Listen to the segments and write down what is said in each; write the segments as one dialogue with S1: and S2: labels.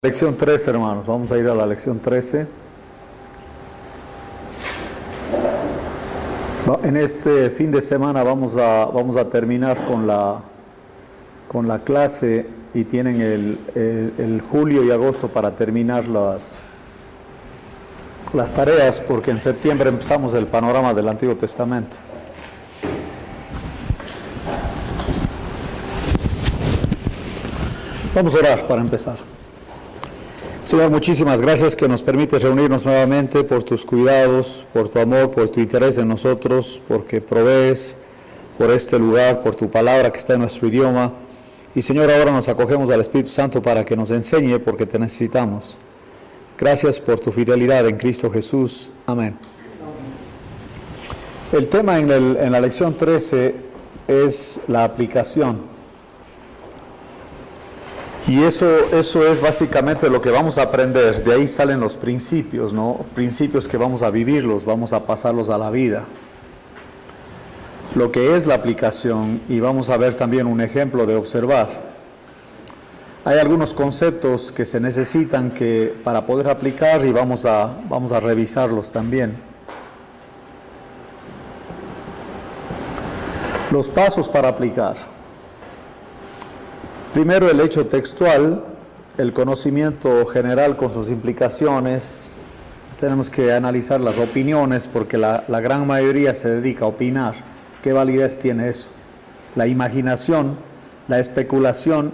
S1: Lección 13, hermanos. Vamos a ir a la lección 13. En este fin de semana vamos a terminar con la clase y tienen el julio y agosto para terminar las tareas, porque en septiembre empezamos el panorama del Antiguo Testamento. Vamos a orar para empezar. Señor, muchísimas gracias que nos permites reunirnos nuevamente por tus cuidados, por tu amor, por tu interés en nosotros, porque provees por este lugar, por tu palabra que está en nuestro idioma. Y Señor, ahora nos acogemos al Espíritu Santo para que nos enseñe porque te necesitamos. Gracias por tu fidelidad en Cristo Jesús. Amén. El tema en la lección 13 es la aplicación. Y eso es básicamente lo que vamos a aprender. De ahí salen los principios, ¿no? Principios que vamos a vivirlos, vamos a pasarlos a la vida. Lo que es la aplicación, y vamos a ver también un ejemplo de observar. Hay algunos conceptos que se necesitan para poder aplicar y vamos a revisarlos también. Los pasos para aplicar. Primero, el hecho textual, el conocimiento general con sus implicaciones. Tenemos que analizar las opiniones porque la gran mayoría se dedica a opinar. ¿Qué validez tiene eso? La imaginación, la especulación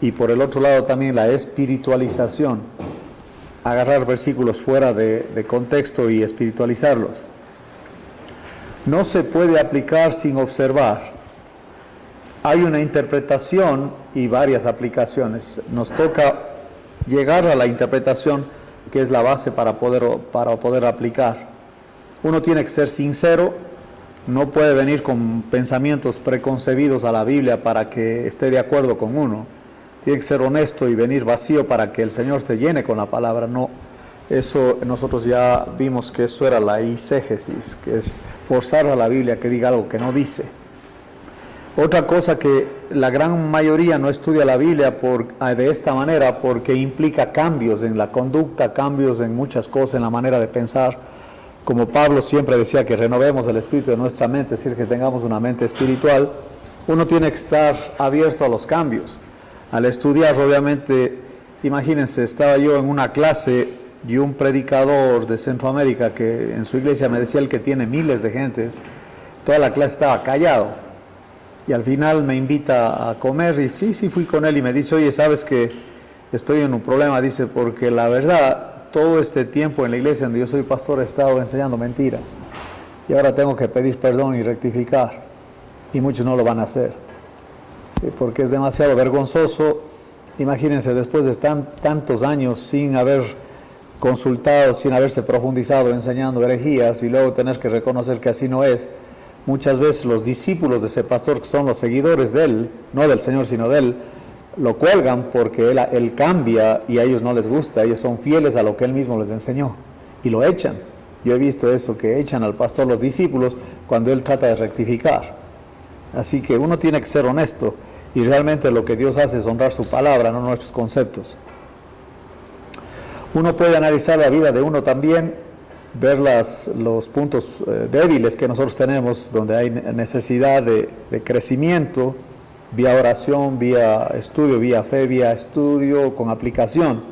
S1: y por el otro lado también la espiritualización. Agarrar versículos fuera de contexto y espiritualizarlos. No se puede aplicar sin observar. Hay una interpretación y varias aplicaciones. Nos toca llegar a la interpretación que es la base para poder aplicar. Uno tiene que ser sincero, no puede venir con pensamientos preconcebidos a la Biblia para que esté de acuerdo con uno. Tiene que ser honesto y venir vacío para que el Señor te llene con la palabra. No, eso nosotros ya vimos que eso era la eisegesis, que es forzar a la Biblia que diga algo que no dice. Otra cosa que la gran mayoría no estudia la Biblia de esta manera porque implica cambios en la conducta, cambios en muchas cosas, en la manera de pensar. Como Pablo siempre decía que renovemos el espíritu de nuestra mente, es decir, que tengamos una mente espiritual, uno tiene que estar abierto a los cambios. Al estudiar, obviamente, imagínense, estaba yo en una clase y un predicador de Centroamérica que en su iglesia me decía, el que tiene miles de gentes, toda la clase estaba callado. Y al final me invita a comer y sí, fui con él y me dice, oye, ¿sabes que estoy en un problema? Dice, porque la verdad, todo este tiempo en la iglesia donde yo soy pastor he estado enseñando mentiras. Y ahora tengo que pedir perdón y rectificar. Y muchos no lo van a hacer. ¿Sí? Porque es demasiado vergonzoso. Imagínense, después de tantos años sin haber consultado, sin haberse profundizado enseñando herejías y luego tener que reconocer que así no es. Muchas veces los discípulos de ese pastor, que son los seguidores de él, no del Señor, sino de él, lo cuelgan porque él cambia y a ellos no les gusta. Ellos son fieles a lo que él mismo les enseñó y lo echan. Yo he visto eso, que echan al pastor los discípulos cuando él trata de rectificar. Así que uno tiene que ser honesto y realmente lo que Dios hace es honrar su palabra, no nuestros conceptos. Uno puede analizar la vida de uno también, ver los puntos débiles que nosotros tenemos, donde hay necesidad de crecimiento, vía oración, vía estudio, vía fe, vía estudio, con aplicación.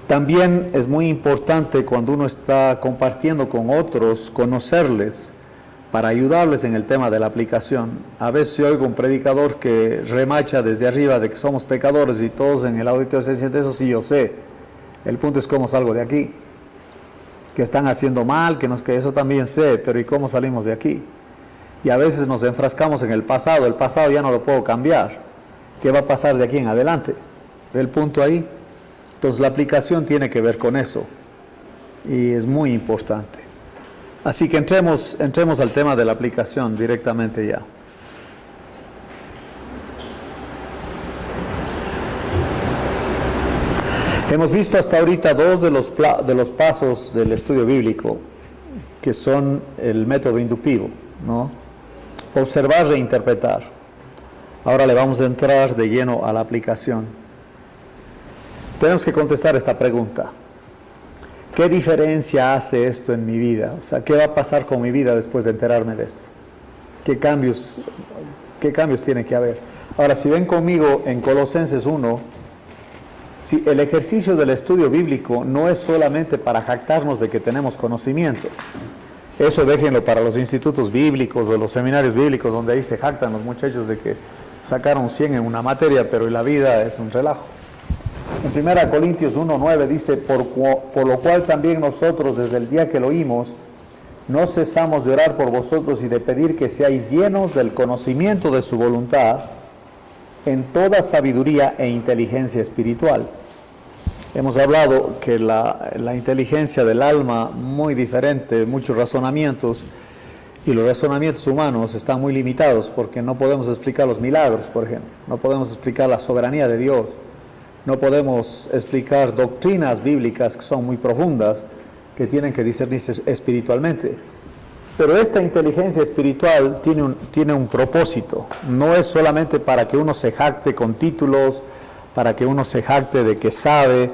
S1: También es muy importante cuando uno está compartiendo con otros, conocerles, para ayudarles en el tema de la aplicación. A veces yo oigo un predicador que remacha desde arriba de que somos pecadores y todos en el auditorio se sienten, eso sí yo sé. El punto es cómo salgo de aquí. Que están haciendo mal, que eso también sé, pero ¿y cómo salimos de aquí? Y a veces nos enfrascamos en el pasado ya no lo puedo cambiar. ¿Qué va a pasar de aquí en adelante? ¿Ve el punto ahí? Entonces la aplicación tiene que ver con eso y es muy importante. Así que entremos al tema de la aplicación directamente ya. Hemos visto hasta ahorita dos de los pasos del estudio bíblico, que son el método inductivo, ¿no? Observar, reinterpretar. Ahora le vamos a entrar de lleno a la aplicación. Tenemos que contestar esta pregunta. ¿Qué diferencia hace esto en mi vida? O sea, ¿qué va a pasar con mi vida después de enterarme de esto? ¿Qué cambios tiene que haber? Ahora, si ven conmigo en Colosenses 1, si el ejercicio del estudio bíblico no es solamente para jactarnos de que tenemos conocimiento. Eso déjenlo para los institutos bíblicos o los seminarios bíblicos, donde ahí se jactan los muchachos de que sacaron 100 en una materia, pero la vida es un relajo. En 1 Corintios 1:9 dice, por lo cual también nosotros desde el día que lo oímos, no cesamos de orar por vosotros y de pedir que seáis llenos del conocimiento de su voluntad en toda sabiduría e inteligencia espiritual. Hemos hablado que la inteligencia del alma, muy diferente, muchos razonamientos, y los razonamientos humanos están muy limitados porque no podemos explicar los milagros, por ejemplo, no podemos explicar la soberanía de Dios, no podemos explicar doctrinas bíblicas que son muy profundas, que tienen que discernirse espiritualmente. Pero esta inteligencia espiritual tiene un propósito, no es solamente para que uno se jacte con títulos, para que uno se jacte de que sabe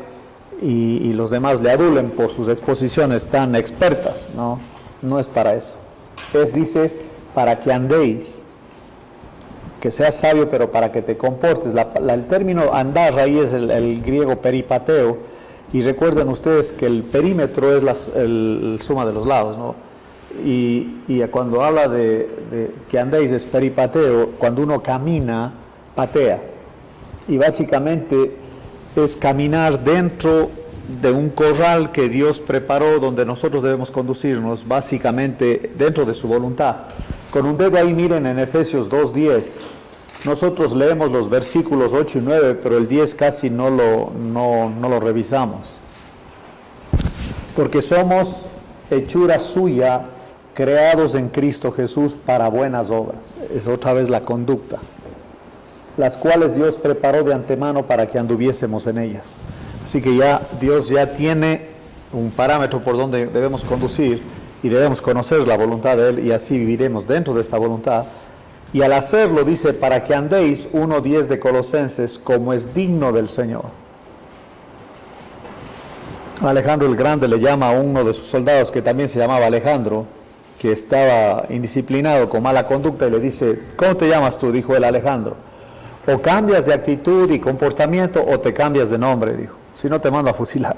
S1: y los demás le adulen por sus exposiciones tan expertas, no es para eso. Dice, para que andéis, que seas sabio, pero para que te comportes. El término andar ahí es el griego peripateo, y recuerden ustedes que el perímetro es el suma de los lados, ¿no? Y cuando habla de que andéis es peripateo, cuando uno camina, patea. Y básicamente es caminar dentro de un corral que Dios preparó, donde nosotros debemos conducirnos, básicamente dentro de su voluntad. Con un dedo ahí, miren en Efesios 2:10. Nosotros leemos los versículos 8 y 9, pero el 10 casi no lo revisamos. Porque somos hechura suya, creados en Cristo Jesús para buenas obras. Es otra vez la conducta, las cuales Dios preparó de antemano para que anduviésemos en ellas. Así que Dios ya tiene un parámetro por donde debemos conducir y debemos conocer la voluntad de Él, y así viviremos dentro de esta voluntad. Y al hacerlo dice, para que andéis, 1:10 de Colosenses, como es digno del Señor. Alejandro el Grande le llama a uno de sus soldados, que también se llamaba Alejandro, que estaba indisciplinado con mala conducta, y le dice, ¿cómo te llamas tú? Dijo él, Alejandro. O cambias de actitud y comportamiento o te cambias de nombre, dijo. Si no, te mando a fusilar,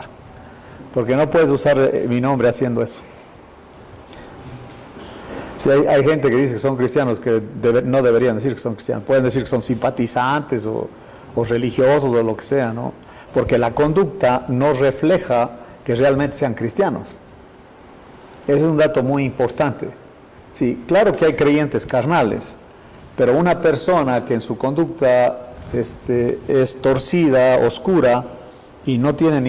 S1: porque no puedes usar mi nombre haciendo eso. Si hay gente que dice que son cristianos que no deberían decir que son cristianos, pueden decir que son simpatizantes o religiosos o lo que sea, ¿no? Porque la conducta no refleja que realmente sean cristianos. Ese es un dato muy importante. Sí, claro que hay creyentes carnales, pero una persona que en su conducta es torcida, oscura, y no tiene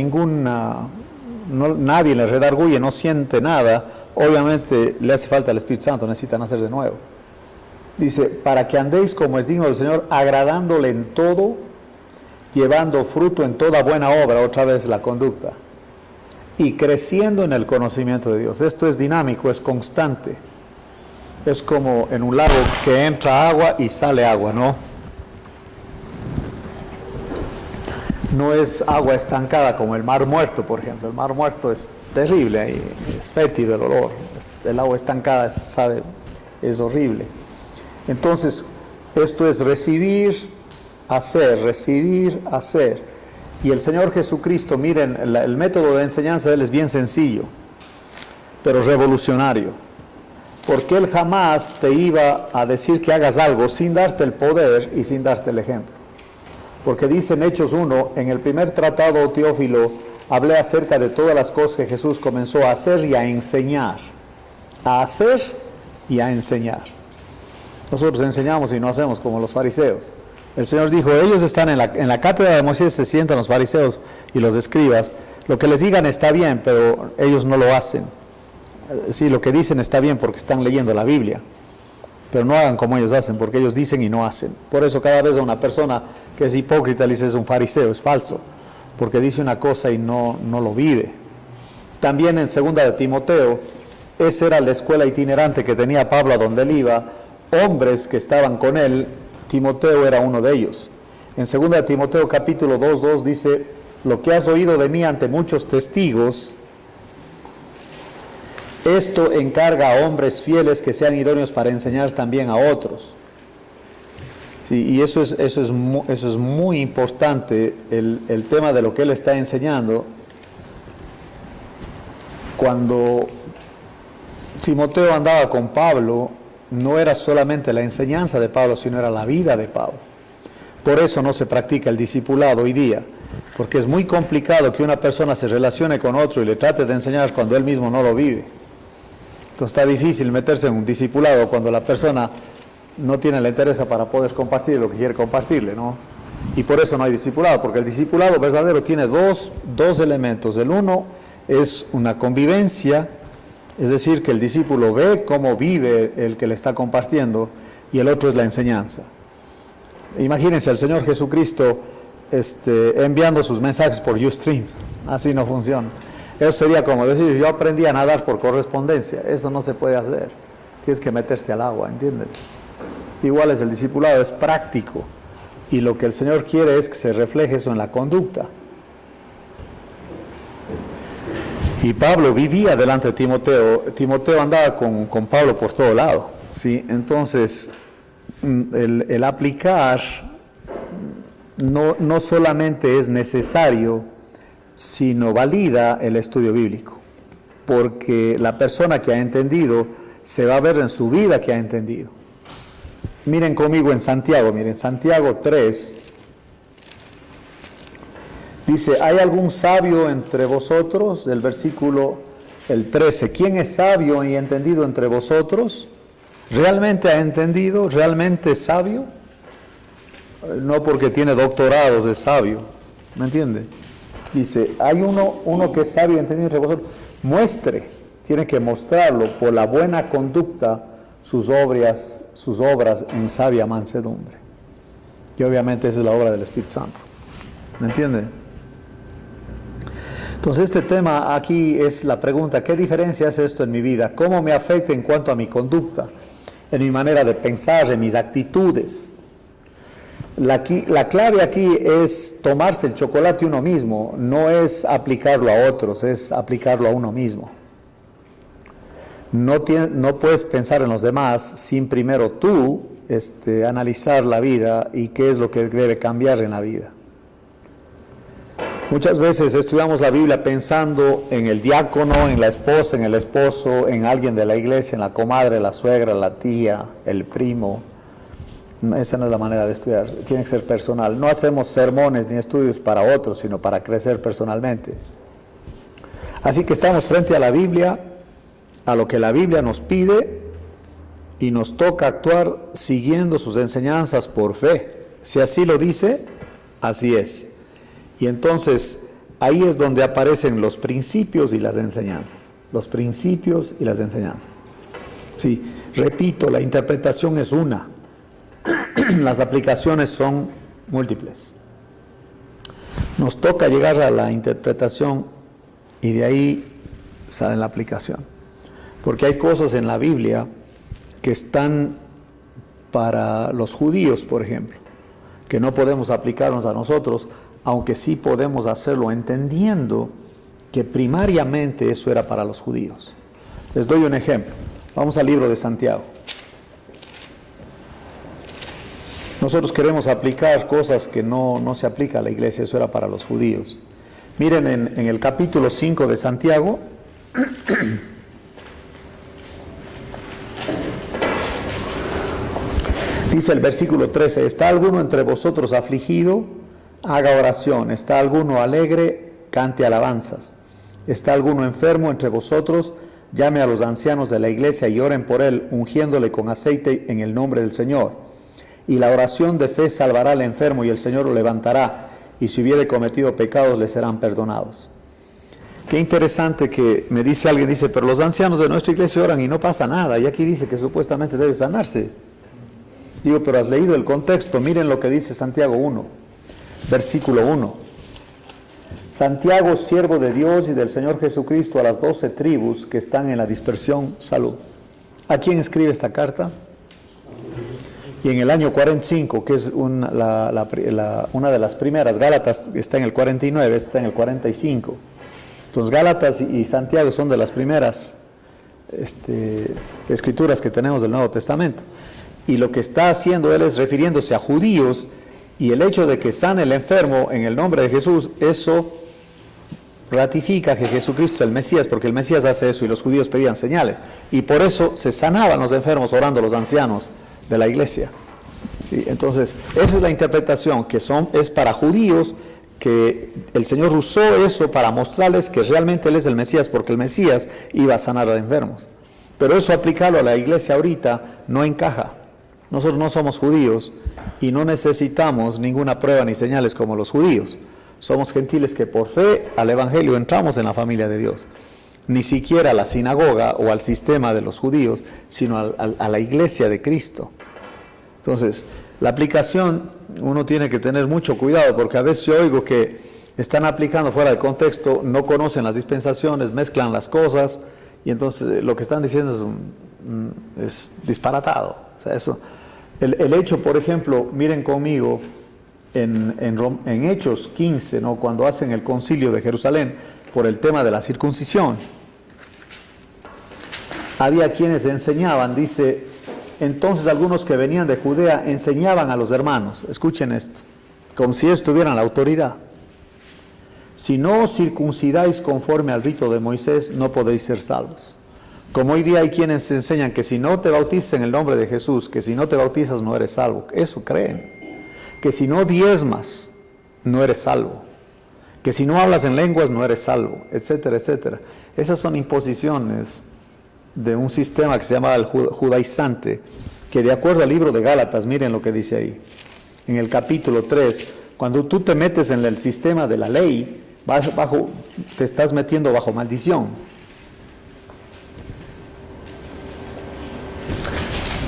S1: nadie le redarguye, no siente nada, obviamente le hace falta el Espíritu Santo, necesita nacer de nuevo. Dice, para que andéis como es digno del Señor, agradándole en todo, llevando fruto en toda buena obra, otra vez la conducta, y creciendo en el conocimiento de Dios. Esto es dinámico, es constante. Es como en un lago que entra agua y sale agua, ¿no? No es agua estancada como el Mar Muerto, por ejemplo. El Mar Muerto es terrible, es fétido el olor. El agua estancada es horrible. Entonces, esto es recibir, hacer. Y el Señor Jesucristo, miren, el método de enseñanza de Él es bien sencillo, pero revolucionario. Porque Él jamás te iba a decir que hagas algo sin darte el poder y sin darte el ejemplo. Porque dice en Hechos 1, en el primer tratado, Teófilo, hablé acerca de todas las cosas que Jesús comenzó a hacer y a enseñar. A hacer y a enseñar. Nosotros enseñamos y no hacemos como los fariseos. El Señor dijo, ellos están en la cátedra de Moisés, se sientan los fariseos y los escribas. Lo que les digan está bien, pero ellos no lo hacen. Sí, lo que dicen está bien porque están leyendo la Biblia, pero no hagan como ellos hacen, porque ellos dicen y no hacen. Por eso cada vez a una persona que es hipócrita le dice es un fariseo, es falso, porque dice una cosa y no lo vive. También en 2 de Timoteo, esa era la escuela itinerante que tenía Pablo a donde él iba, hombres que estaban con él, Timoteo era uno de ellos. En 2 de Timoteo capítulo 2:2 dice, lo que has oído de mí ante muchos testigos, esto encarga a hombres fieles que sean idóneos para enseñar también a otros. Sí, y eso es muy importante, el tema de lo que él está enseñando. Cuando Timoteo andaba con Pablo, no era solamente la enseñanza de Pablo, sino era la vida de Pablo. Por eso no se practica el discipulado hoy día, porque es muy complicado que una persona se relacione con otro y le trate de enseñar cuando él mismo no lo vive. Entonces está difícil meterse en un discipulado cuando la persona no tiene la interés para poder compartir lo que quiere compartirle, ¿no? Y por eso no hay discipulado, porque el discipulado verdadero tiene dos elementos. El uno es una convivencia, es decir, que el discípulo ve cómo vive el que le está compartiendo, y el otro es la enseñanza. Imagínense al Señor Jesucristo enviando sus mensajes por Ustream. Así no funciona. Eso sería como decir, yo aprendí a nadar por correspondencia. Eso no se puede hacer. Tienes que meterte al agua, ¿entiendes? Igual es el discipulado, es práctico. Y lo que el Señor quiere es que se refleje eso en la conducta. Y Pablo vivía delante de Timoteo. Timoteo andaba con Pablo por todo lado, ¿sí? Entonces, el aplicar no solamente es necesario, sino valida el estudio bíblico, porque la persona que ha entendido se va a ver en su vida que ha entendido. Miren conmigo en Santiago, miren, Santiago 3, dice, ¿hay algún sabio entre vosotros? Del versículo el 13, ¿quién es sabio y entendido entre vosotros? ¿Realmente ha entendido? ¿Realmente es sabio? No porque tiene doctorados es sabio, ¿me entiende? Dice, hay uno que es sabio y entendido entre vosotros. Muestre, tiene que mostrarlo por la buena conducta, sus obras en sabia mansedumbre. Y obviamente esa es la obra del Espíritu Santo, ¿me entiende? Entonces este tema aquí es la pregunta, ¿qué diferencia hace esto en mi vida? ¿Cómo me afecta en cuanto a mi conducta? En mi manera de pensar, en mis actitudes. La clave aquí es tomarse el chocolate uno mismo, no es aplicarlo a otros, es aplicarlo a uno mismo. No puedes pensar en los demás sin primero tú analizar la vida y qué es lo que debe cambiar en la vida. Muchas veces estudiamos la Biblia pensando en el diácono, en la esposa, en el esposo, en alguien de la iglesia, en la comadre, la suegra, la tía, el primo. Esa no es la manera de estudiar, tiene que ser personal. No hacemos sermones ni estudios para otros, sino para crecer personalmente. Así que estamos frente a la Biblia, a lo que la Biblia nos pide, y nos toca actuar siguiendo sus enseñanzas por fe. Si así lo dice, así es. Y entonces ahí es donde aparecen los principios y las enseñanzas. Los principios y las enseñanzas. Sí, repito, la interpretación es una. Las aplicaciones son múltiples. Nos toca llegar a la interpretación y de ahí sale la aplicación. Porque hay cosas en la Biblia que están para los judíos, por ejemplo, que no podemos aplicarnos a nosotros, aunque sí podemos hacerlo entendiendo que primariamente eso era para los judíos. Les doy un ejemplo. Vamos al libro de Santiago. Nosotros queremos aplicar cosas que no se aplica a la iglesia, eso era para los judíos. Miren en el capítulo 5 de Santiago, dice el versículo 13, ¿está alguno entre vosotros afligido? Haga oración. ¿Está alguno alegre? Cante alabanzas. ¿Está alguno enfermo entre vosotros? Llame a los ancianos de la iglesia y oren por él, ungiéndole con aceite en el nombre del Señor. Y la oración de fe salvará al enfermo y el Señor lo levantará, y si hubiere cometido pecados le serán perdonados. Qué interesante que me dice alguien, dice, pero los ancianos de nuestra iglesia oran y no pasa nada, y aquí dice que supuestamente debe sanarse. Digo, pero has leído el contexto, miren lo que dice Santiago 1, versículo 1. Santiago, siervo de Dios y del Señor Jesucristo, a las 12 tribus que están en la dispersión, salud. ¿A quién escribe esta carta? Y en el año 45, que es una de las primeras, Gálatas está en el 49, está en el 45. Entonces Gálatas y Santiago son de las primeras escrituras que tenemos del Nuevo Testamento. Y lo que está haciendo él es refiriéndose a judíos, y el hecho de que sane el enfermo en el nombre de Jesús, eso ratifica que Jesucristo es el Mesías, porque el Mesías hace eso y los judíos pedían señales. Y por eso se sanaban los enfermos orando los ancianos de la iglesia. ¿Sí? Entonces, esa es la interpretación, que es para judíos, que el Señor usó eso para mostrarles que realmente Él es el Mesías, porque el Mesías iba a sanar a los enfermos. Pero eso aplicarlo a la iglesia ahorita no encaja. Nosotros no somos judíos y no necesitamos ninguna prueba ni señales como los judíos. Somos gentiles que por fe al Evangelio entramos en la familia de Dios. Ni siquiera a la sinagoga o al sistema de los judíos, sino a la iglesia de Cristo. Entonces, la aplicación, uno tiene que tener mucho cuidado, porque a veces yo oigo que están aplicando fuera de contexto, no conocen las dispensaciones, mezclan las cosas, y entonces lo que están diciendo es disparatado. O sea, eso, el hecho, por ejemplo, miren conmigo, en Hechos 15, ¿no? Cuando hacen el concilio de Jerusalén por el tema de la circuncisión, había quienes enseñaban, dice, entonces algunos que venían de Judea enseñaban a los hermanos, escuchen esto, como si ellos tuvieran la autoridad: si no os circuncidáis conforme al rito de Moisés, no podéis ser salvos. Como hoy día hay quienes enseñan que si no te bautizas en el nombre de Jesús, que si no te bautizas no eres salvo, eso creen. Que si no diezmas, no eres salvo. Que si no hablas en lenguas, no eres salvo, etcétera, etcétera. Esas son imposiciones de un sistema que se llama el judaizante, que de acuerdo al libro de Gálatas, miren lo que dice ahí, en el capítulo 3, cuando tú te metes en el sistema de la ley, te estás metiendo bajo maldición.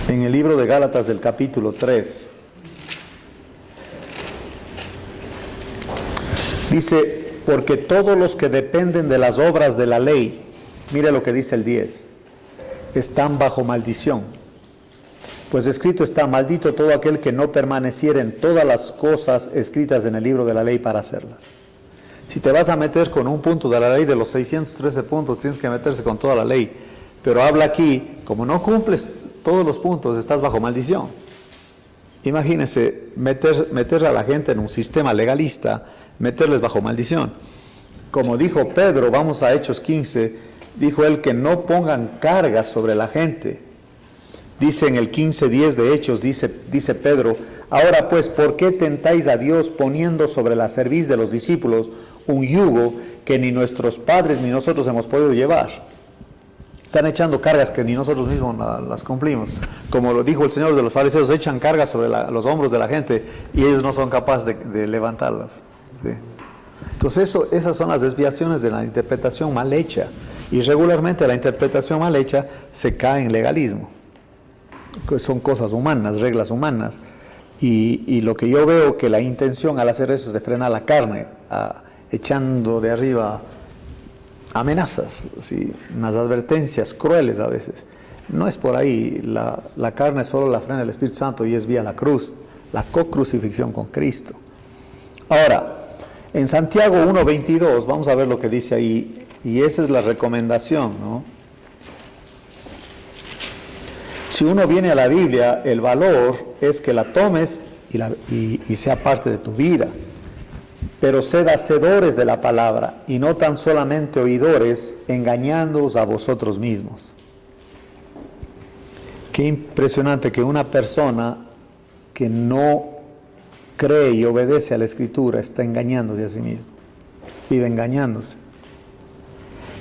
S1: En el libro de Gálatas del capítulo 3, dice, porque todos los que dependen de las obras de la ley, mire lo que dice el 10, están bajo maldición. Pues escrito está: maldito todo aquel que no permaneciera en todas las cosas escritas en el libro de la ley para hacerlas. Si te vas a meter con un punto de la ley de los 613 puntos, tienes que meterse con toda la ley. Pero habla aquí, como no cumples todos los puntos, estás bajo maldición. Imagínense, meter a la gente en un sistema legalista, meterles bajo maldición. Como dijo Pedro, vamos a Hechos 15, dijo él que no pongan cargas sobre la gente. Dice en el 15:10 de Hechos, dice Pedro: ahora pues, ¿por qué tentáis a Dios poniendo sobre la cerviz de los discípulos un yugo que ni nuestros padres ni nosotros hemos podido llevar? Están echando cargas que ni nosotros mismos las cumplimos. Como lo dijo el Señor de los fariseos, echan cargas sobre los hombros de la gente y ellos no son capaces de levantarlas. ¿Sí? Entonces esas son las desviaciones de la interpretación mal hecha. Y regularmente la interpretación mal hecha se cae en legalismo. Son cosas humanas, reglas humanas. Y lo que yo veo que la intención al hacer eso es de frenar la carne, echando de arriba amenazas, ¿sí? Unas advertencias crueles a veces. No es por ahí. La carne solo la frena el Espíritu Santo y es vía la cruz, la co-crucifixión con Cristo. Ahora, en Santiago 1:22, vamos a ver lo que dice ahí, y esa es la recomendación, ¿no? Si uno viene a la Biblia, el valor es que la tomes y sea parte de tu vida. Pero sed hacedores de la palabra y no tan solamente oidores, engañándoos a vosotros mismos. Qué impresionante que una persona que no cree y obedece a la Escritura está engañándose a sí mismo. Vive engañándose.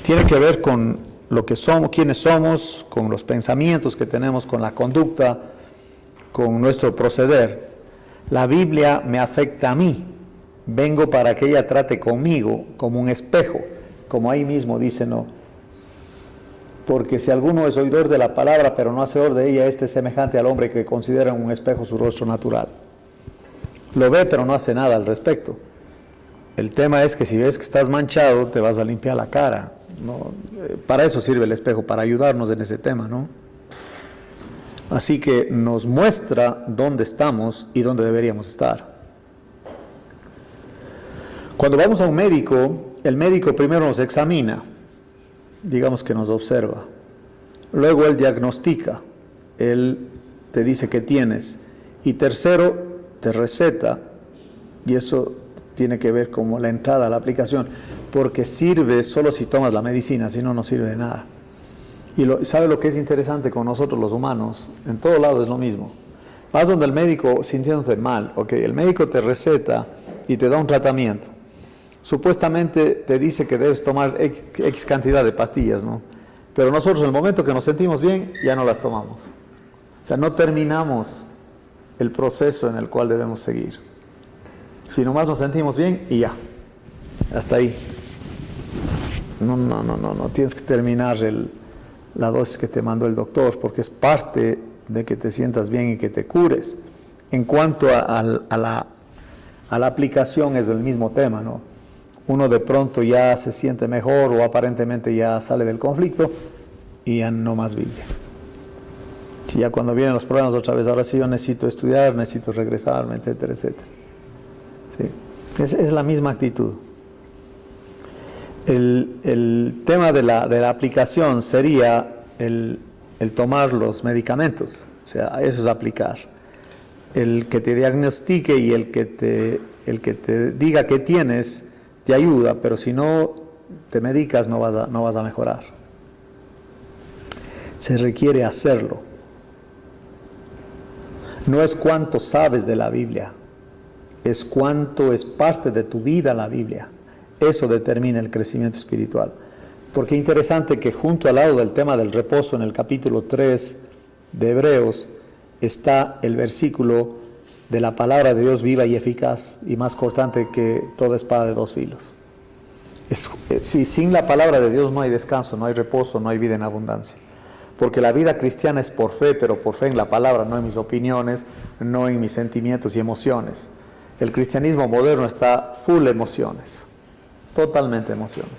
S1: Tiene que ver con lo que somos, quiénes somos, con los pensamientos que tenemos, con la conducta, con nuestro proceder. La Biblia me afecta a mí. Vengo para que ella trate conmigo como un espejo, como ahí mismo dice, no. Porque si alguno es oidor de la palabra, pero no hacedor de ella, este es semejante al hombre que considera en un espejo su rostro natural. Lo ve, pero no hace nada al respecto. El tema es que si ves que estás manchado, te vas a limpiar la cara, ¿no? Para eso sirve el espejo, para ayudarnos en ese tema, ¿no? Así que nos muestra dónde estamos y dónde deberíamos estar. Cuando vamos a un médico, el médico primero nos examina, digamos que nos observa. Luego él diagnostica, él te dice qué tienes. Y tercero, te receta, y eso tiene que ver como la entrada a la aplicación, porque sirve solo si tomas la medicina, si no, no sirve de nada. Y ¿sabe lo que es interesante con nosotros los humanos? En todo lado es lo mismo. Vas donde el médico sintiéndote mal, ok, el médico te receta y te da un tratamiento. Supuestamente te dice que debes tomar X cantidad de pastillas, ¿no? Pero nosotros en el momento que nos sentimos bien, ya no las tomamos. O sea, no terminamos el proceso en el cual debemos seguir. Si nomás nos sentimos bien y ya, hasta ahí. No, tienes que terminar la dosis que te mandó el doctor, porque es parte de que te sientas bien y que te cures. En cuanto a la aplicación es el mismo tema, ¿no? Uno de pronto ya se siente mejor o aparentemente ya sale del conflicto y ya no más Biblia. Si ya cuando vienen los problemas otra vez, ahora sí yo necesito estudiar, necesito regresarme, etcétera, etcétera. ¿Sí? Es la misma actitud. El tema de la aplicación sería el tomar los medicamentos, o sea, eso es aplicar. El que te diagnostique y el que te diga qué tienes, te ayuda, pero si no te medicas no vas a mejorar. Se requiere hacerlo. No es cuánto sabes de la Biblia, es cuánto es parte de tu vida la Biblia. Eso determina el crecimiento espiritual. Porque es interesante que junto al lado del tema del reposo, en el capítulo 3 de Hebreos, está el versículo de la palabra de Dios viva y eficaz y más cortante que toda espada de dos filos. Sin la palabra de Dios no hay descanso, no hay reposo, no hay vida en abundancia. Porque la vida cristiana es por fe, pero por fe en la palabra, no en mis opiniones, no en mis sentimientos y emociones. El cristianismo moderno está full emociones, totalmente emociones.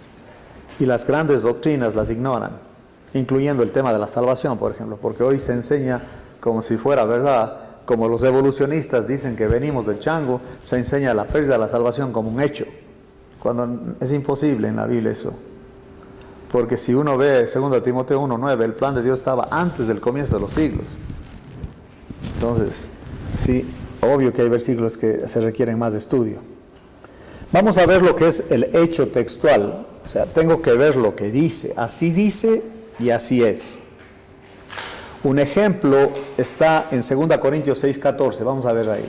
S1: Y las grandes doctrinas las ignoran, incluyendo el tema de la salvación, por ejemplo, porque hoy se enseña como si fuera verdad. Como los evolucionistas dicen que venimos del chango, se enseña la pérdida de la salvación como un hecho, cuando es imposible en la Biblia eso. Porque si uno ve 2 Timoteo 1:9, el plan de Dios estaba antes del comienzo de los siglos. Entonces, sí, obvio que hay versículos que se requieren más de estudio. Vamos a ver lo que es el hecho textual. O sea, tengo que ver lo que dice y así es. Un ejemplo está en 2 Corintios 6:14. Vamos a ver ahí.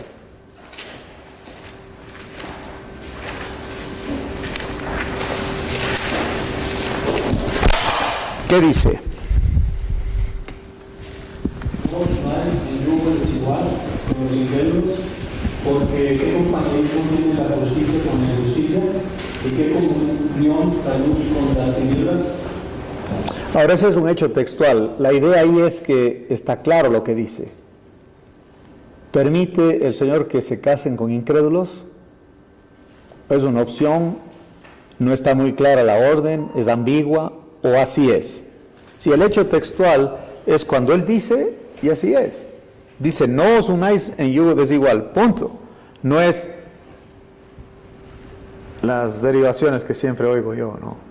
S1: ¿Qué dice?
S2: No os unáis en yugo desigual con los incrédulos, porque qué compañerismo tiene la justicia con la injusticia, y qué comunión la luz con las tinieblas.
S1: Ahora, ese es un hecho textual. La idea ahí es que está claro lo que dice. ¿Permite el Señor que se casen con incrédulos? ¿Es una opción? ¿No está muy clara la orden? ¿Es ambigua? ¿O así es? Si el hecho textual es cuando Él dice, y así es. Dice, no os unáis en yugo desigual, punto. No es las derivaciones que siempre oigo yo, ¿no?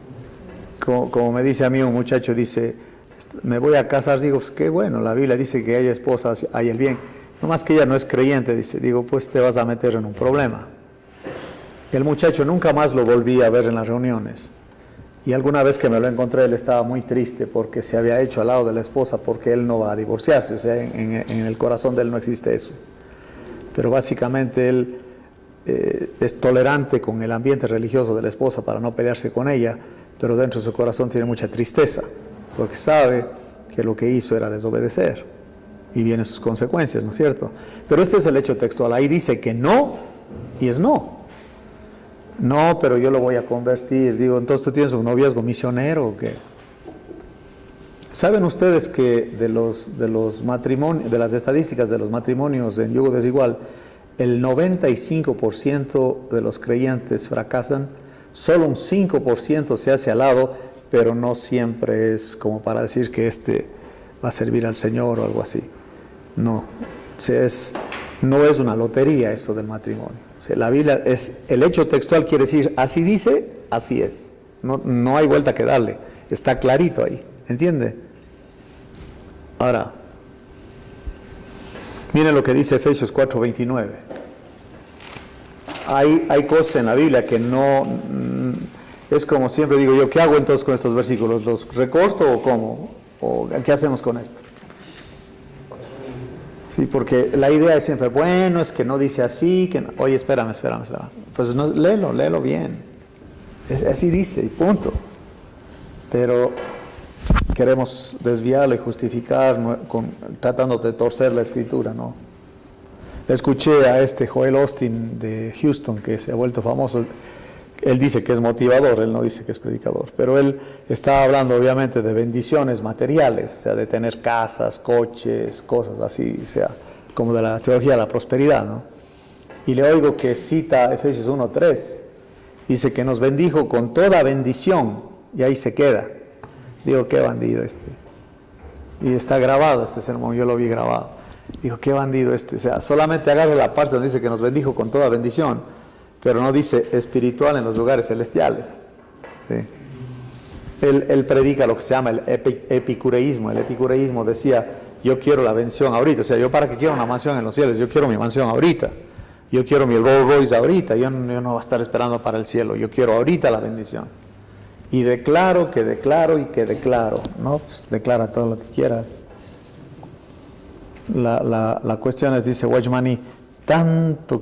S1: Como me dice a mí un muchacho, dice, me voy a casar, digo, pues qué bueno, la Biblia dice que haya esposas, hay el bien. No más que ella no es creyente, dice, digo, pues te vas a meter en un problema. El muchacho nunca más lo volví a ver en las reuniones. Y alguna vez que me lo encontré, él estaba muy triste porque se había hecho al lado de la esposa porque él no va a divorciarse. O sea, en el corazón de él no existe eso. Pero básicamente él es tolerante con el ambiente religioso de la esposa para no pelearse con ella, pero dentro de su corazón tiene mucha tristeza porque sabe que lo que hizo era desobedecer y vienen sus consecuencias, ¿no es cierto? Pero este es el hecho textual. Ahí dice que no y es no. No, pero yo lo voy a convertir. Digo, entonces tú tienes un noviazgo misionero o qué. ¿Saben ustedes que de los matrimonios, de las estadísticas de los matrimonios en yugo desigual, el 95% de los creyentes fracasan? Solo un 5% se hace al lado, pero no siempre es como para decir que este va a servir al Señor o algo así. No, no es una lotería eso del matrimonio. O sea, la Biblia el hecho textual quiere decir, así dice, así es. No hay vuelta que darle, está clarito ahí, ¿entiende? Ahora, miren lo que dice Efesios 4:29. Hay cosas en la Biblia que no... Es como siempre digo yo, ¿qué hago entonces con estos versículos? ¿Los recorto o cómo? ¿O qué hacemos con esto? Sí, porque la idea es siempre, bueno, es que no dice así, que no. Oye, espérame. Pues no, léelo bien. Así dice, y punto. Pero queremos desviarla y justificar tratando de torcer la escritura, ¿no? Escuché a Joel Austin de Houston, que se ha vuelto famoso. Él dice que es motivador, él no dice que es predicador, pero él está hablando obviamente de bendiciones materiales, o sea, de tener casas, coches, cosas así, o sea, como de la teología de la prosperidad, ¿no? Y le oigo que cita Efesios 1:3, dice que nos bendijo con toda bendición, y ahí se queda. Digo, qué bandido y está grabado ese sermón, yo lo vi grabado. Digo, qué bandido o sea, solamente agarre la parte donde dice que nos bendijo con toda bendición, pero no dice espiritual en los lugares celestiales. ¿Sí? Él predica lo que se llama el epicureísmo. El epicureísmo decía, yo quiero la bendición ahorita. O sea, yo para qué quiero una mansión en los cielos, yo quiero mi mansión ahorita. Yo quiero mi Rolls Royce ahorita. Yo no voy a estar esperando para el cielo. Yo quiero ahorita la bendición. Y declaro. No, pues declara todo lo que quieras. La cuestión es, dice Watchmani, tanto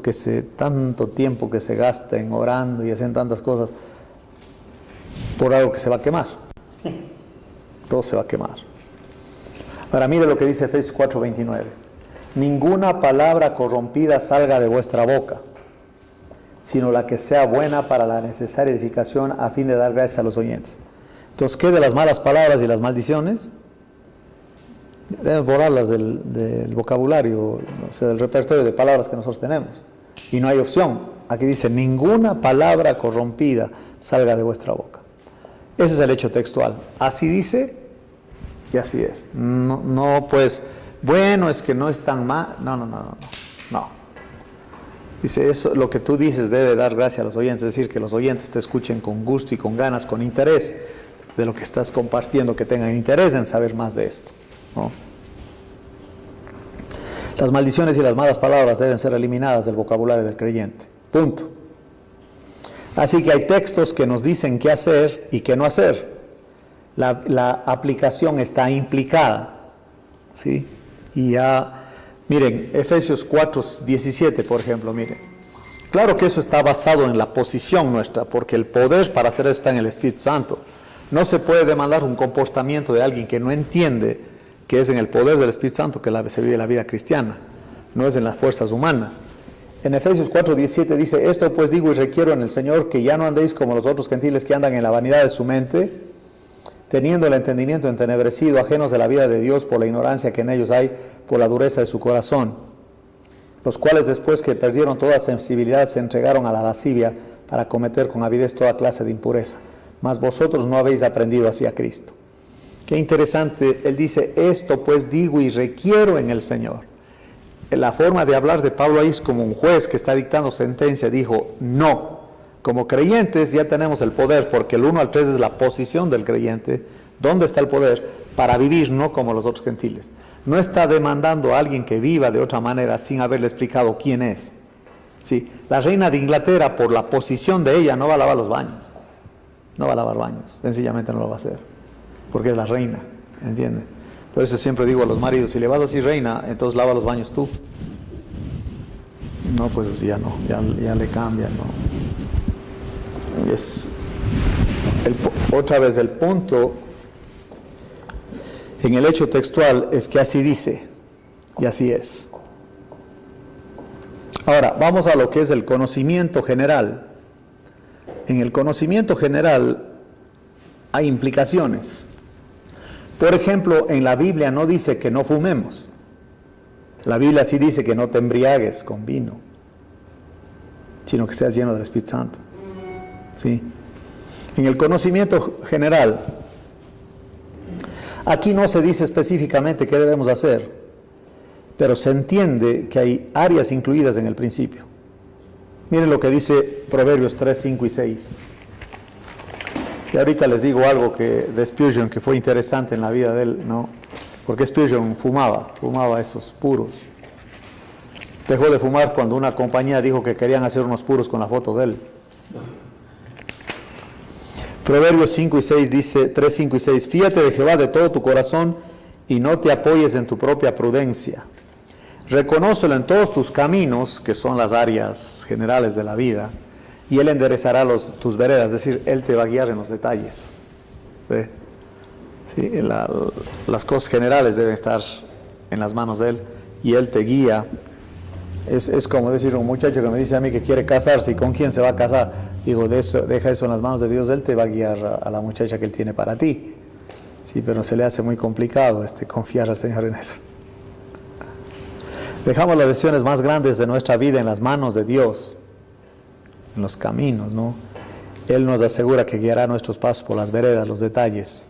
S1: tiempo que se gasta en orando y haciendo tantas cosas por algo que se va a quemar. Todo se va a quemar. Ahora mire lo que dice Efesios 4:29. Ninguna palabra corrompida salga de vuestra boca, sino la que sea buena para la necesaria edificación a fin de dar gracias a los oyentes. Entonces, ¿qué de las malas palabras y las maldiciones? Debemos borrarlas del vocabulario, o sea, del repertorio de palabras que nosotros tenemos. Y no hay opción. Aquí dice, ninguna palabra corrompida salga de vuestra boca. Ese es el hecho textual. Así dice y así es. No, pues, bueno, es que no es tan mal. No. Dice, eso, lo que tú dices debe dar gracia a los oyentes, es decir, que los oyentes te escuchen con gusto y con ganas, con interés de lo que estás compartiendo, que tengan interés en saber más de esto. ¿No? Las maldiciones y las malas palabras deben ser eliminadas del vocabulario del creyente. Punto. Así que hay textos que nos dicen qué hacer y qué no hacer. La aplicación está implicada. ¿Sí? Y ya, miren, Efesios 4:17, por ejemplo, miren. Claro que eso está basado en la posición nuestra, porque el poder para hacer eso está en el Espíritu Santo. No se puede demandar un comportamiento de alguien que no entiende que es en el poder del Espíritu Santo que se vive la vida cristiana, no es en las fuerzas humanas. En Efesios 4:17 dice, esto pues digo y requiero en el Señor que ya no andéis como los otros gentiles que andan en la vanidad de su mente, teniendo el entendimiento entenebrecido, ajenos de la vida de Dios por la ignorancia que en ellos hay, por la dureza de su corazón, los cuales después que perdieron toda sensibilidad se entregaron a la lascivia para cometer con avidez toda clase de impureza. Mas vosotros no habéis aprendido así a Cristo. Qué interesante, él dice, esto pues digo y requiero en el Señor. La forma de hablar de Pablo ahí es como un juez que está dictando sentencia, dijo, no. Como creyentes ya tenemos el poder, porque el 1 al 3 es la posición del creyente. ¿Dónde está el poder? Para vivir, no como los otros gentiles. No está demandando a alguien que viva de otra manera sin haberle explicado quién es. Sí, la reina de Inglaterra, por la posición de ella, no va a lavar los baños. No va a lavar baños, sencillamente no lo va a hacer. Porque es la reina, ¿entiendes? Por eso siempre digo a los maridos, si le vas a decir reina, entonces lava los baños tú. No, pues ya no, ya le cambian, ¿no? Otra vez el punto en el hecho textual es que así dice y así es. Ahora, vamos a lo que es el conocimiento general. En el conocimiento general hay implicaciones. Por ejemplo, en la Biblia no dice que no fumemos. La Biblia sí dice que no te embriagues con vino, sino que seas lleno del Espíritu Santo. ¿Sí? En el conocimiento general, aquí no se dice específicamente qué debemos hacer, pero se entiende que hay áreas incluidas en el principio. Miren lo que dice Proverbios 3, 5 y 6. Y ahorita les digo algo de Spurgeon que fue interesante en la vida de él, ¿no? Porque Spurgeon fumaba esos puros. Dejó de fumar cuando una compañía dijo que querían hacer unos puros con la foto de él. Proverbios 5 y 6 dice, 3, 5 y 6, fíjate de Jehová de todo tu corazón y no te apoyes en tu propia prudencia. Reconócelo en todos tus caminos, que son las áreas generales de la vida, y Él enderezará tus veredas, es decir, Él te va a guiar en los detalles. ¿Ve? Sí, las cosas generales deben estar en las manos de Él, y Él te guía. Es como decir un muchacho que me dice a mí que quiere casarse, ¿y con quién se va a casar? Digo, deja eso en las manos de Dios, Él te va a guiar a la muchacha que Él tiene para ti. Sí, pero se le hace muy complicado confiar al Señor en eso. Dejamos las decisiones más grandes de nuestra vida en las manos de Dios, en los caminos, ¿no? Él nos asegura que guiará nuestros pasos por las veredas, los detalles.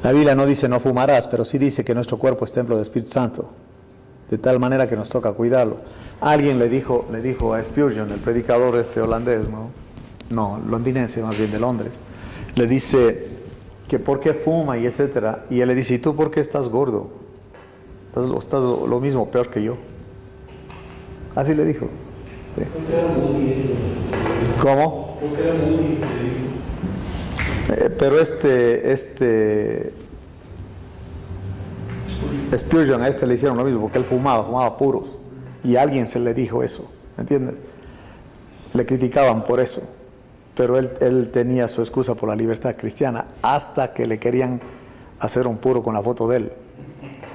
S1: La Biblia no dice no fumarás, pero sí dice que nuestro cuerpo es templo del Espíritu Santo, de tal manera que nos toca cuidarlo. Alguien le dijo a Spurgeon, el predicador holandés, no, londinense más bien, de Londres, le dice que por qué fuma y etcétera, y él le dice, ¿y tú por qué estás gordo? Estás lo mismo, peor que yo. Así le dijo. Sí. ¿Cómo? Pero Spurgeon a le hicieron lo mismo, porque él fumaba puros, y a alguien se le dijo eso, ¿me entiendes? Le criticaban por eso, pero él tenía su excusa por la libertad cristiana, hasta que le querían hacer un puro con la foto de él,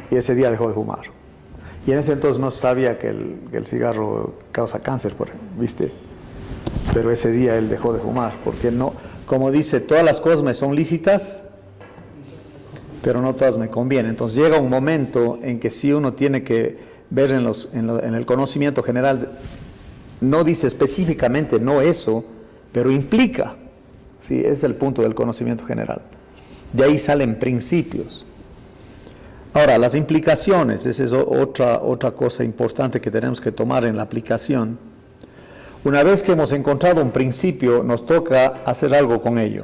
S1: y ese día dejó de fumar. Y en ese entonces no sabía que el cigarro causa cáncer, ¿viste? Pero ese día él dejó de fumar, porque no, como dice, todas las cosas me son lícitas, pero no todas me convienen. Entonces llega un momento en que sí uno tiene que ver en el conocimiento general, no dice específicamente no eso, pero implica, ¿sí? Es el punto del conocimiento general. De ahí salen principios. Ahora, las implicaciones, esa es otra cosa importante que tenemos que tomar en la aplicación. Una vez que hemos encontrado un principio, nos toca hacer algo con ello.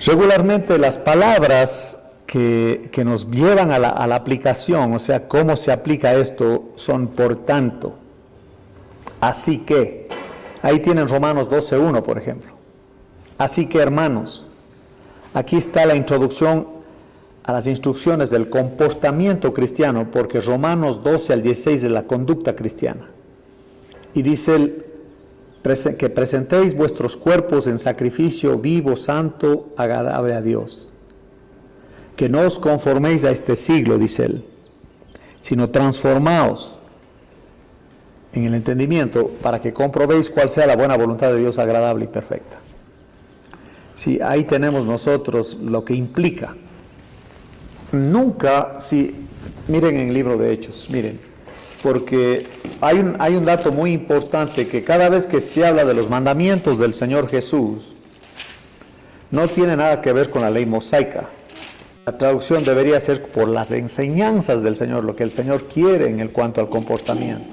S1: Regularmente las palabras que nos llevan a la aplicación, o sea, cómo se aplica esto, son por tanto. Así que, ahí tienen Romanos 12:1, por ejemplo. Así que, hermanos, aquí está la introducción a las instrucciones del comportamiento cristiano, porque Romanos 12 al 16 de la conducta cristiana. Y dice él, que presentéis vuestros cuerpos en sacrificio vivo, santo, agradable a Dios. Que no os conforméis a este siglo, dice él, sino transformaos en el entendimiento para que comprobéis cuál sea la buena voluntad de Dios agradable y perfecta. Sí, ahí tenemos nosotros lo que implica. Nunca, miren en el libro de Hechos, miren, porque hay un dato muy importante, que cada vez que se habla de los mandamientos del Señor Jesús, no tiene nada que ver con la ley mosaica. La traducción debería ser por las enseñanzas del Señor, lo que el Señor quiere en cuanto al comportamiento.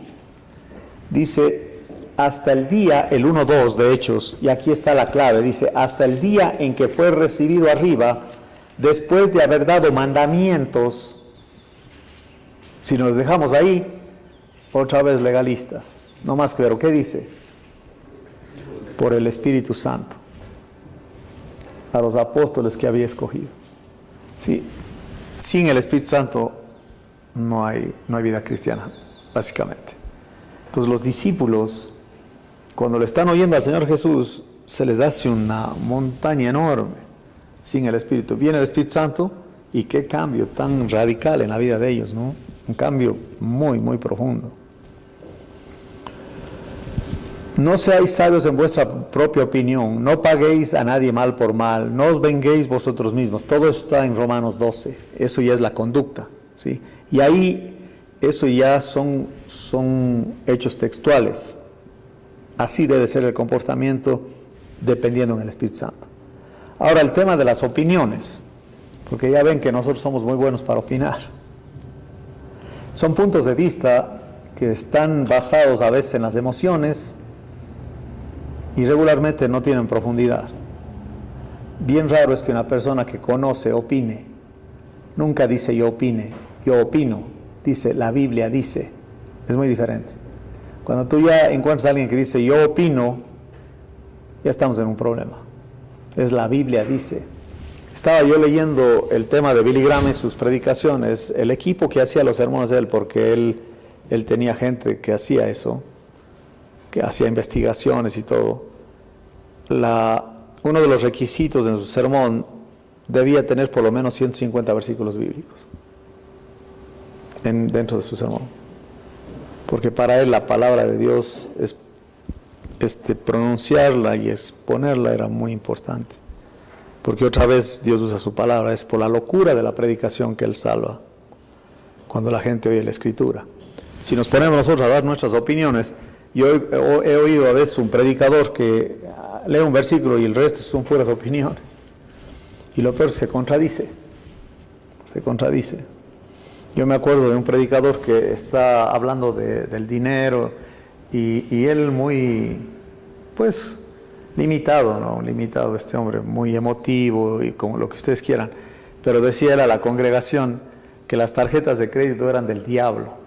S1: Dice, hasta el día, el 1:2 de Hechos, y aquí está la clave, dice, hasta el día en que fue recibido arriba, después de haber dado mandamientos. Si nos dejamos ahí, otra vez legalistas, no más claro, ¿qué dice? Por el Espíritu Santo, a los apóstoles que había escogido. Sí, sin el Espíritu Santo no hay vida cristiana, básicamente. Entonces los discípulos, cuando le están oyendo al Señor Jesús, se les hace una montaña enorme. Sin el Espíritu, viene el Espíritu Santo, y qué cambio tan radical en la vida de ellos, ¿no? Un cambio muy, muy profundo. No seáis sabios en vuestra propia opinión, no paguéis a nadie mal por mal, no os venguéis vosotros mismos. Todo eso está en Romanos 12, eso ya es la conducta, ¿sí? Y ahí, eso ya son hechos textuales. Así debe ser el comportamiento dependiendo del Espíritu Santo. Ahora, el tema de las opiniones. porque ya ven que nosotros somos muy buenos para opinar. Son puntos de vista que están basados a veces en las emociones y regularmente no tienen profundidad. Bien raro es que una persona que conoce opine. Nunca dice yo opine, yo opino. Dice la Biblia dice. Es muy diferente. Cuando tú ya encuentras a alguien que dice yo opino, ya estamos en un problema. Es la Biblia dice. Estaba yo leyendo el tema de Billy Graham y sus predicaciones, el equipo que hacía los sermones de él, porque él tenía gente que hacía eso, que hacía investigaciones y todo. Uno de los requisitos en su sermón debía tener por lo menos 150 versículos bíblicos dentro de su sermón, porque para él la palabra de Dios pronunciarla y exponerla era muy importante, porque otra vez Dios usa su palabra, es por la locura de la predicación que él salva cuando la gente oye la escritura. Si nos ponemos nosotros a dar nuestras opiniones, yo he oído a veces un predicador que lee un versículo y el resto son puras opiniones. Y lo peor es que se contradice. Yo me acuerdo de un predicador que está hablando del dinero y él muy, pues, limitado, ¿no? Limitado este hombre, muy emotivo y como lo que ustedes quieran. Pero decía él a la congregación que las tarjetas de crédito eran del diablo.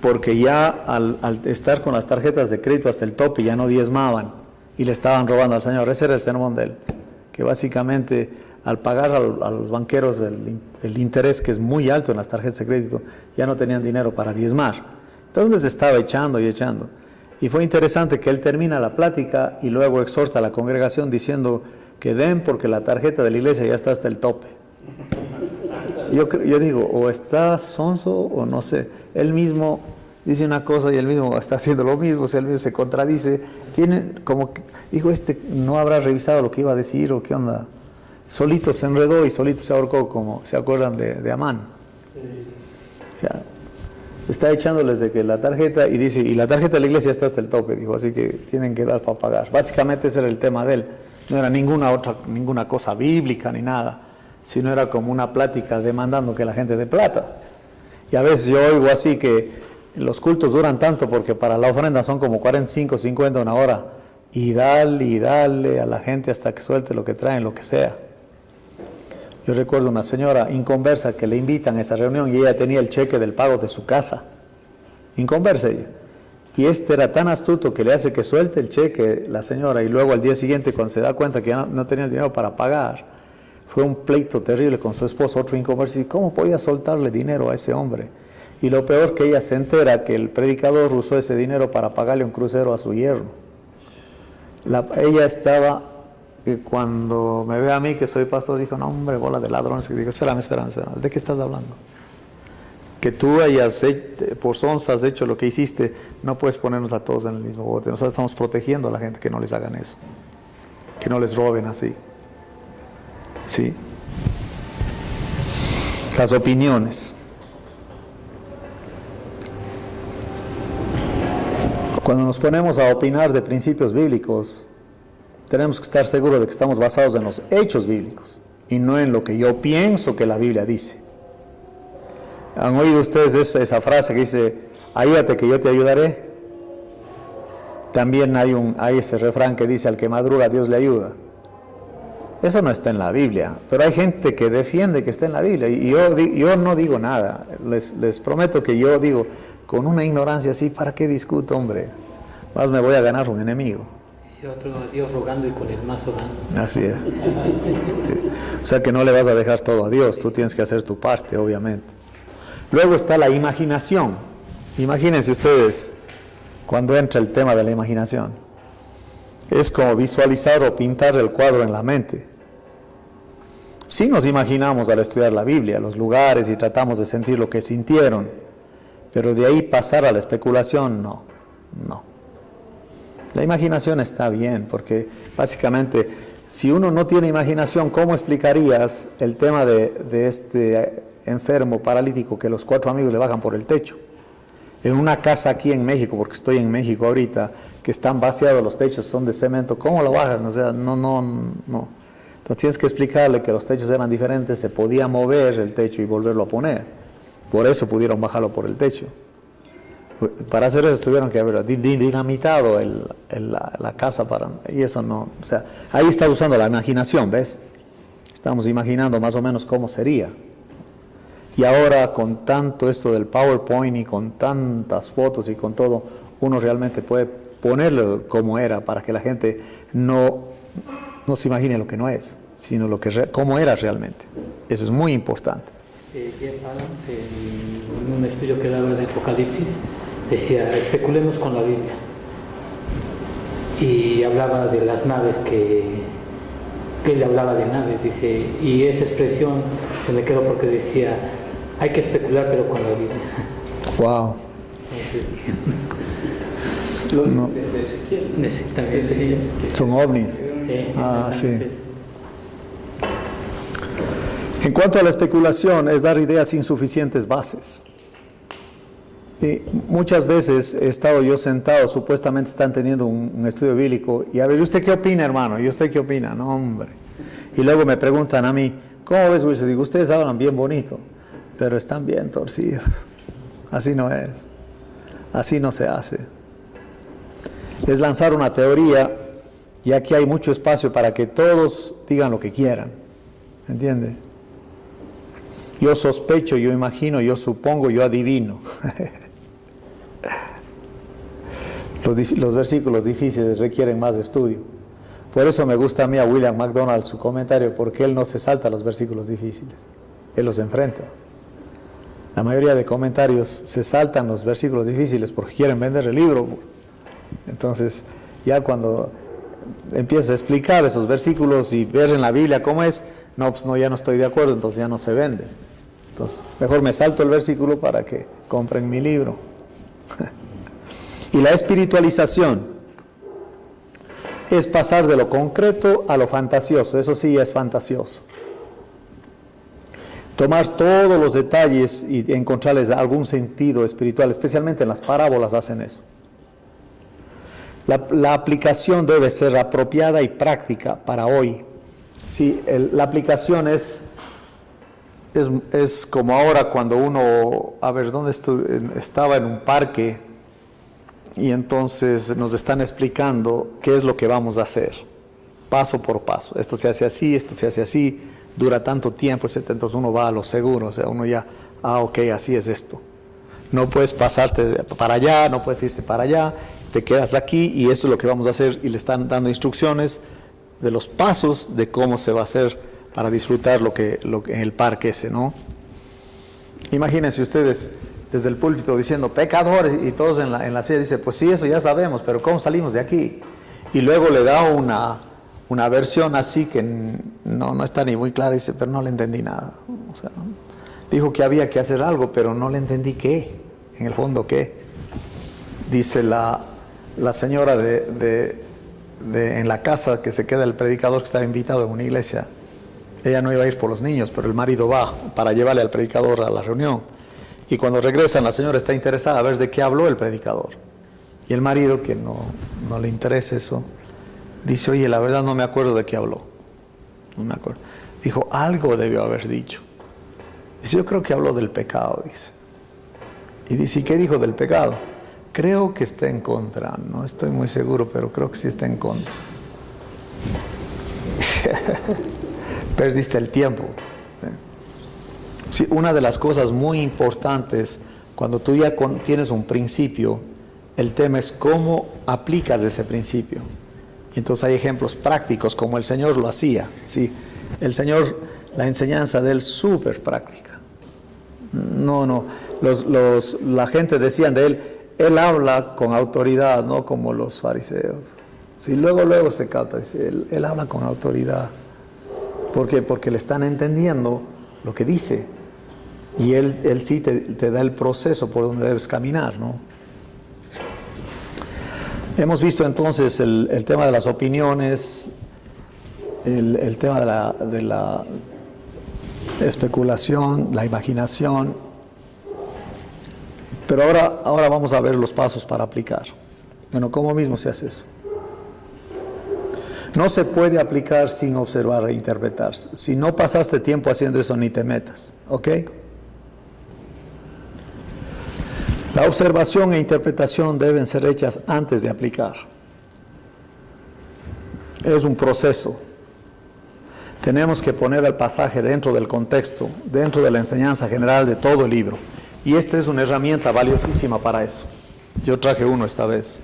S1: Porque ya al estar con las tarjetas de crédito hasta el tope ya no diezmaban y le estaban robando al Señor. Ese era el sermón de él, que básicamente al pagar a los banqueros el interés que es muy alto en las tarjetas de crédito, ya no tenían dinero para diezmar. Entonces les estaba echando y echando. Y fue interesante que él termina la plática y luego exhorta a la congregación diciendo que den porque la tarjeta de la iglesia ya está hasta el tope. Yo digo, o está sonso o no sé. Él mismo dice una cosa y él mismo está haciendo lo mismo, o sea, él mismo se contradice. Tiene como que, dijo, no habrá revisado lo que iba a decir o qué onda. Solito se enredó y solito se ahorcó, como se acuerdan de Amán. Sí. O sea, está echándoles de que la tarjeta, y dice, y la tarjeta de la iglesia está hasta el tope, dijo, así que tienen que dar para pagar. Básicamente ese era el tema de él. No era ninguna cosa bíblica ni nada, sino era como una plática demandando que la gente dé plata. Y a veces yo oigo así que los cultos duran tanto porque para la ofrenda son como 45, 50, una hora. Y dale a la gente hasta que suelte lo que traen, lo que sea. Yo recuerdo una señora inconversa que le invitan a esa reunión y ella tenía el cheque del pago de su casa. Inconversa ella. Y era tan astuto que le hace que suelte el cheque la señora y luego al día siguiente cuando se da cuenta que ya no tenía el dinero para pagar, fue un pleito terrible con su esposo, otro inconverso. ¿Y cómo podía soltarle dinero a ese hombre? Y lo peor que ella se entera que el predicador usó ese dinero para pagarle un crucero a su yerno. Ella estaba, cuando me ve a mí que soy pastor, dijo, no hombre, bola de ladrones. Y digo, espérame, ¿de qué estás hablando? Que tú hayas, por sonza, has hecho lo que hiciste, no puedes ponernos a todos en el mismo bote. Nosotros estamos protegiendo a la gente que no les hagan eso, que no les roben así. ¿Sí? Las opiniones. Cuando nos ponemos a opinar de principios bíblicos, tenemos que estar seguros de que estamos basados en los hechos bíblicos y no en lo que yo pienso que la Biblia dice. ¿Han oído ustedes esa frase que dice, ayúdate que yo te ayudaré? También hay ese refrán que dice, al que madruga Dios le ayuda. Eso no está en la Biblia, pero hay gente que defiende que está en la Biblia y yo no digo nada. Les prometo que yo digo, con una ignorancia así, ¿para qué discuto, hombre? Más me voy a ganar un enemigo.
S3: Dice otro, a Dios rogando y con el mazo dando.
S1: Así es. O sea que no le vas a dejar todo a Dios, tú tienes que hacer tu parte, obviamente. Luego está la imaginación. Imagínense ustedes cuando entra el tema de la imaginación. Es como visualizar o pintar el cuadro en la mente. Sí nos imaginamos al estudiar la Biblia, los lugares y tratamos de sentir lo que sintieron, pero de ahí pasar a la especulación, no. La imaginación está bien, porque básicamente, si uno no tiene imaginación, ¿cómo explicarías el tema de este enfermo paralítico que los 4 amigos le bajan por el techo? En una casa aquí en México, porque estoy en México ahorita, que están vaciados los techos, son de cemento, ¿cómo lo bajan? O sea, no. Entonces tienes que explicarle que los techos eran diferentes, se podía mover el techo y volverlo a poner. Por eso pudieron bajarlo por el techo. Para hacer eso tuvieron que haber dinamitado la casa y eso no, o sea, ahí estás usando la imaginación, ¿ves? Estamos imaginando más o menos cómo sería. Y ahora con tanto esto del PowerPoint y con tantas fotos y con todo, uno realmente puede ponerlo como era para que la gente no se imagine lo que no es, sino cómo era realmente. Eso es muy importante.
S3: Jeff Adams, en un estudio que daba de Apocalipsis, decía, especulemos con la Biblia. Y hablaba de las naves que él hablaba de naves, dice, y esa expresión se me quedó porque decía, hay que especular pero con la Biblia.
S1: Wow.
S2: Lo de Ezequiel.
S3: Exactamente.
S1: Son ovnis.
S3: Sí,
S1: sí. En cuanto a la especulación, es dar ideas sin suficientes bases. Y muchas veces he estado yo sentado, supuestamente están teniendo un estudio bíblico, y a ver, ¿usted qué opina, hermano? ¿Y usted qué opina? No, hombre. Y luego me preguntan a mí, ¿cómo ves, Wilson? Digo, ustedes hablan bien bonito, pero están bien torcidos. Así no es. Así no se hace. Es lanzar una teoría, y aquí hay mucho espacio para que todos digan lo que quieran. ¿Entiende? Yo sospecho, yo imagino, yo supongo, yo adivino. Los versículos difíciles requieren más estudio. Por eso me gusta a mí a William MacDonald su comentario, porque él no se salta los versículos difíciles, él los enfrenta. La mayoría de comentarios se saltan los versículos difíciles porque quieren vender el libro. Entonces, ya cuando empieza a explicar esos versículos y ver en la Biblia cómo es, no, pues no, ya no estoy de acuerdo, entonces ya no se vende. Entonces, mejor me salto el versículo para que compren mi libro. Y la espiritualización es pasar de lo concreto a lo fantasioso, eso sí es fantasioso. Tomar todos los detalles y encontrarles algún sentido espiritual, especialmente en las parábolas hacen eso. La aplicación debe ser apropiada y práctica para hoy. Sí, la aplicación es como ahora cuando uno, a ver, ¿dónde estaba en un parque? Y entonces nos están explicando qué es lo que vamos a hacer, paso por paso. Esto se hace así, dura tanto tiempo, etc. Entonces uno va a lo seguro, o sea, uno ya, ok, así es esto. No puedes pasarte para allá, no puedes irte para allá, te quedas aquí y esto es lo que vamos a hacer. Y le están dando instrucciones de los pasos de cómo se va a hacer para disfrutar lo que en el parque ese, ¿no? Imagínense ustedes desde el púlpito diciendo pecadores y todos en la silla dicen, pues sí, eso ya sabemos, pero ¿cómo salimos de aquí? Y luego le da una versión así que no está ni muy clara, dice, pero no le entendí nada. O sea, dijo que había que hacer algo, pero no le entendí qué, en el fondo qué. Dice la señora en la casa que se queda el predicador que estaba invitado en una iglesia. Ella no iba a ir por los niños, pero el marido va para llevarle al predicador a la reunión. Y cuando regresan, la señora está interesada a ver de qué habló el predicador. Y el marido, que no le interesa eso, dice, oye, la verdad no me acuerdo de qué habló. No me acuerdo. Dijo, algo debió haber dicho. Dice, yo creo que habló del pecado, dice. Y dice, ¿y qué dijo del pecado? Creo que está en contra. No estoy muy seguro, pero creo que sí está en contra. Perdiste el tiempo. Sí, una de las cosas muy importantes cuando tú ya tienes un principio, el tema es cómo aplicas ese principio. Y entonces hay ejemplos prácticos como el Señor lo hacía. ¿Sí? El Señor, la enseñanza de Él súper práctica. La gente decían de Él habla con autoridad, no como los fariseos. Sí, luego se capta, dice, él habla con autoridad. ¿Por qué? Porque le están entendiendo lo que dice. Y él sí te da el proceso por donde debes caminar, ¿no? Hemos visto entonces el tema de las opiniones, el tema de la especulación, la imaginación. Pero ahora vamos a ver los pasos para aplicar. Bueno, ¿cómo mismo se hace eso? No se puede aplicar sin observar e interpretar. Si no pasaste tiempo haciendo eso, ni te metas, ¿ok? La observación e interpretación deben ser hechas antes de aplicar. Es un proceso. Tenemos que poner el pasaje dentro del contexto, dentro de la enseñanza general de todo el libro. Y esta es una herramienta valiosísima para eso. Yo traje uno esta vez.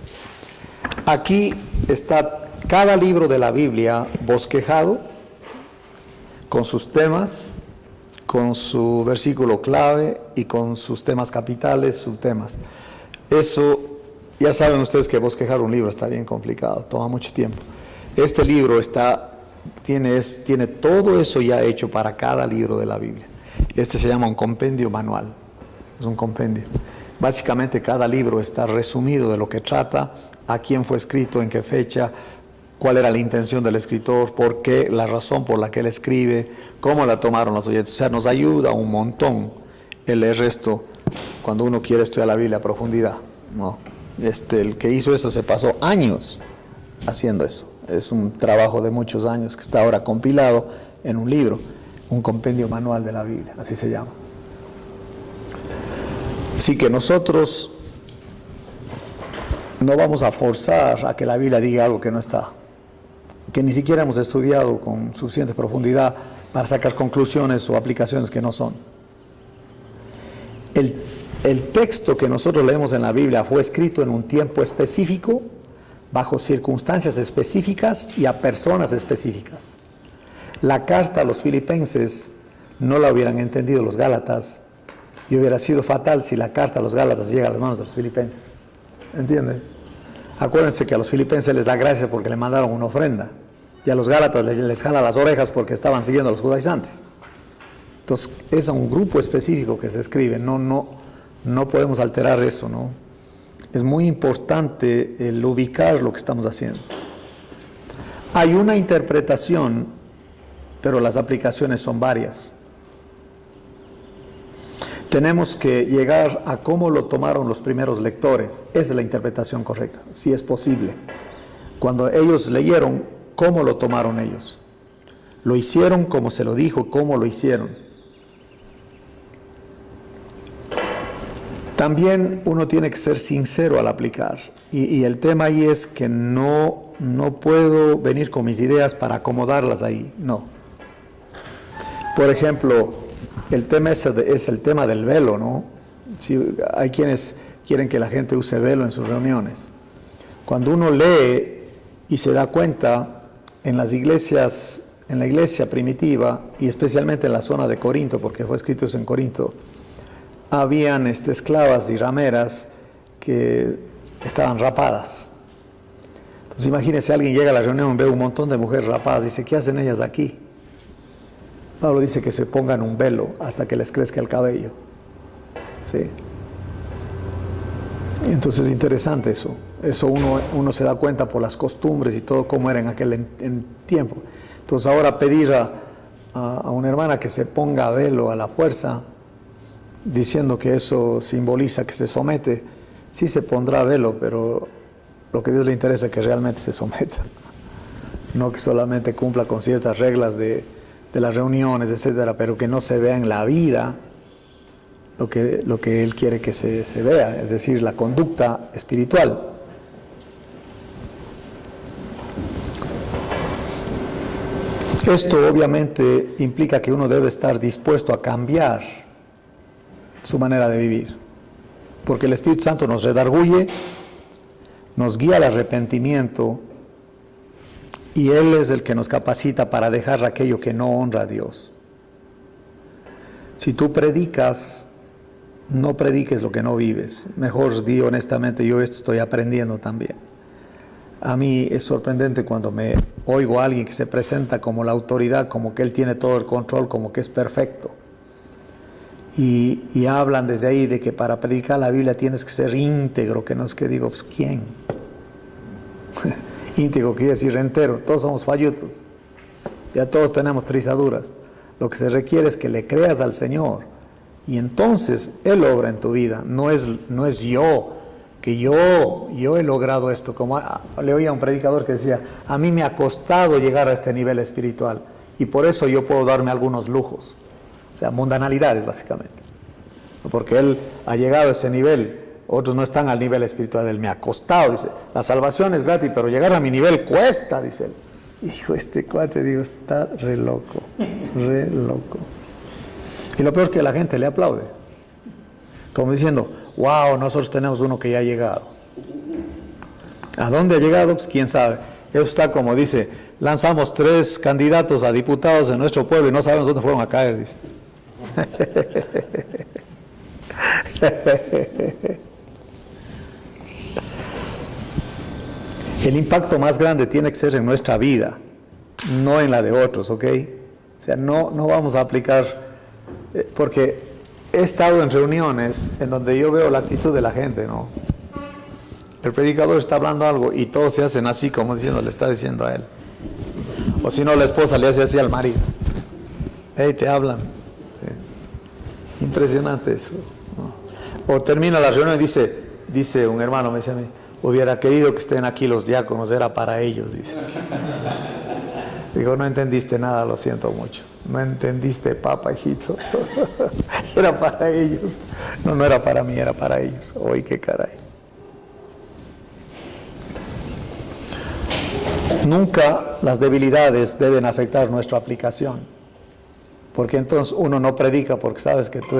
S1: Aquí está cada libro de la Biblia bosquejado, con sus temas, con su versículo clave y con sus temas capitales, subtemas. Eso, ya saben ustedes que bosquejar un libro está bien complicado, toma mucho tiempo. Este libro tiene todo eso ya hecho para cada libro de la Biblia. Este se llama un compendio manual, es un compendio. Básicamente cada libro está resumido de lo que trata, a quién fue escrito, en qué fecha, cuál era la intención del escritor, por qué, la razón por la que él escribe, cómo la tomaron los oyentes. O sea, nos ayuda un montón el leer esto cuando uno quiere estudiar la Biblia a profundidad, ¿no? El que hizo eso se pasó años haciendo eso. Es un trabajo de muchos años que está ahora compilado en un libro, un compendio manual de la Biblia, así se llama. Así que nosotros no vamos a forzar a que la Biblia diga algo que no está, que ni siquiera hemos estudiado con suficiente profundidad para sacar conclusiones o aplicaciones que no son. El texto que nosotros leemos en la Biblia fue escrito en un tiempo específico, bajo circunstancias específicas y a personas específicas. La carta a los filipenses no la hubieran entendido los gálatas y hubiera sido fatal si la carta a los gálatas llega a las manos de los filipenses. ¿Entiende? Acuérdense que a los filipenses les da gracia porque le mandaron una ofrenda y a los gálatas les jala las orejas porque estaban siguiendo a los judaizantes. Entonces es un grupo específico que se escribe, no podemos alterar eso, ¿no? Es muy importante el ubicar lo que estamos haciendo. Hay una interpretación, pero las aplicaciones son varias. Tenemos que llegar a cómo lo tomaron los primeros lectores. Esa es la interpretación correcta, si es posible. Cuando ellos leyeron, ¿cómo lo tomaron ellos? Lo hicieron como se lo dijo, ¿cómo lo hicieron? También uno tiene que ser sincero al aplicar. Y el tema ahí es que no puedo venir con mis ideas para acomodarlas ahí, no. Por ejemplo, el tema es el tema del velo, ¿no? Si hay quienes quieren que la gente use velo en sus reuniones. Cuando uno lee y se da cuenta en las iglesias, en la iglesia primitiva y especialmente en la zona de Corinto, porque fue escrito eso en Corinto, habían esclavas y rameras que estaban rapadas. Entonces imagínense, alguien llega a la reunión, ve un montón de mujeres rapadas, dice, ¿qué hacen ellas aquí? Pablo dice que se pongan un velo hasta que les crezca el cabello. ¿Sí? Entonces es interesante eso. Eso uno se da cuenta por las costumbres y todo cómo era en aquel tiempo. Entonces ahora pedir a una hermana que se ponga velo a la fuerza, diciendo que eso simboliza que se somete, sí se pondrá velo, pero lo que a Dios le interesa es que realmente se someta, no que solamente cumpla con ciertas reglas de las reuniones, etcétera, pero que no se vea en la vida lo que Él quiere que se vea, es decir, la conducta espiritual. Esto obviamente implica que uno debe estar dispuesto a cambiar su manera de vivir, porque el Espíritu Santo nos redarguye, nos guía al arrepentimiento y Él es el que nos capacita para dejar aquello que no honra a Dios. Si tú predicas, no prediques lo que no vives. Mejor di honestamente, yo esto estoy aprendiendo también. A mí es sorprendente cuando me oigo a alguien que se presenta como la autoridad, como que él tiene todo el control, como que es perfecto. Y hablan desde ahí de que para predicar la Biblia tienes que ser íntegro, que no es que digo, pues ¿quién? Íntegro quiere decir entero, todos somos fallutos, ya todos tenemos trizaduras. Lo que se requiere es que le creas al Señor y entonces Él obra en tu vida, no es yo que yo he logrado esto. Como le oía a un predicador que decía, a mí me ha costado llegar a este nivel espiritual y por eso yo puedo darme algunos lujos, o sea, mundanalidades básicamente, porque él ha llegado a ese nivel. Otros no están al nivel espiritual, él me ha costado, dice, la salvación es gratis, pero llegar a mi nivel cuesta, dice él. Hijo, este cuate, digo, está re loco, re loco. Y lo peor es que la gente le aplaude, como diciendo, wow, nosotros tenemos uno que ya ha llegado. ¿A dónde ha llegado? Pues quién sabe. Eso está como dice, lanzamos 3 candidatos a diputados en nuestro pueblo y no sabemos dónde fueron a caer, dice. El impacto más grande tiene que ser en nuestra vida, no en la de otros, ¿ok? O sea, no vamos a aplicar, porque he estado en reuniones en donde yo veo la actitud de la gente, ¿no? El predicador está hablando algo y todos se hacen así como diciendo, le está diciendo a él. O si no, la esposa le hace así al marido. Hey, te hablan. Sí. Impresionante eso, ¿no? O termina la reunión y dice un hermano, me dice a mí, hubiera querido que estén aquí los diáconos, era para ellos, dice. Digo, no entendiste nada, lo siento mucho. No entendiste, papa, hijito. Era para ellos. No era para mí, era para ellos. Uy, qué caray. Nunca las debilidades deben afectar nuestra aplicación. Porque entonces uno no predica porque sabes que tú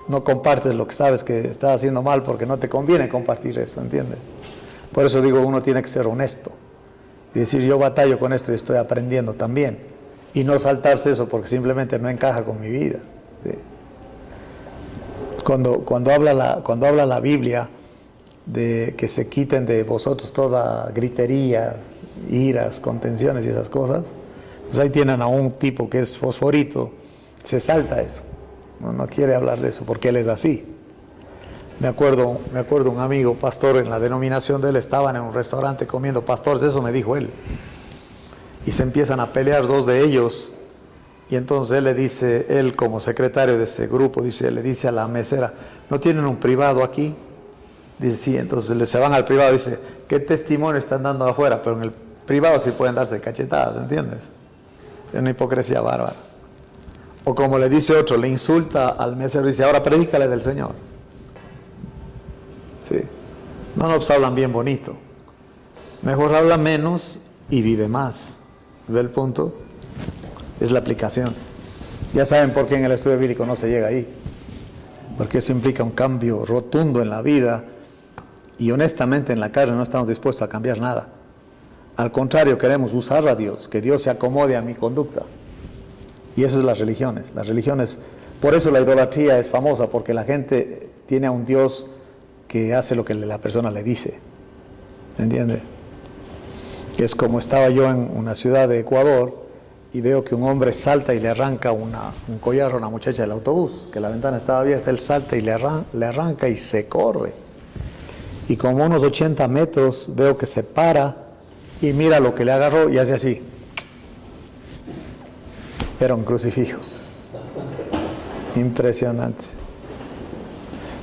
S1: no compartes lo que sabes que estás haciendo mal porque no te conviene compartir eso, ¿entiendes? Por eso digo, uno tiene que ser honesto y decir, yo batallo con esto y estoy aprendiendo también, y no saltarse eso porque simplemente no encaja con mi vida, ¿sí? Cuando habla la Biblia de que se quiten de vosotros toda gritería, iras, contenciones y esas cosas, pues ahí tienen a un tipo que es fosforito, se salta eso. No quiere hablar de eso porque él es así. Me acuerdo un amigo pastor en la denominación de él, estaban en un restaurante comiendo, pastores, eso me dijo él. Y se empiezan a pelear 2 de ellos. Y entonces él le dice, él como secretario de ese grupo, le dice a la mesera, ¿no tienen un privado aquí? Dice, sí. Entonces se van al privado, dice, ¿qué testimonio están dando afuera? Pero en el privado sí pueden darse cachetadas, ¿entiendes? Es una hipocresía bárbara. O como le dice otro, le insulta al mesero, dice, ahora predícale del Señor. Sí. No nos hablan bien bonito. Mejor habla menos y vive más. ¿Ve el punto? Es la aplicación. Ya saben por qué en el estudio bíblico no se llega ahí. Porque eso implica un cambio rotundo en la vida y honestamente en la carne no estamos dispuestos a cambiar nada. Al contrario, queremos usar a Dios, que Dios se acomode a mi conducta. Y eso es las religiones. Las religiones, por eso la idolatría es famosa, porque la gente tiene a un Dios que hace lo que la persona le dice. ¿Entiende? Es como estaba yo en una ciudad de Ecuador y veo que un hombre salta y le arranca un collar a una muchacha del autobús, que la ventana estaba abierta, él salta y le arranca y se corre. Y como unos 80 metros veo que se para y mira lo que le agarró y hace así. Era un crucifijo. Impresionante.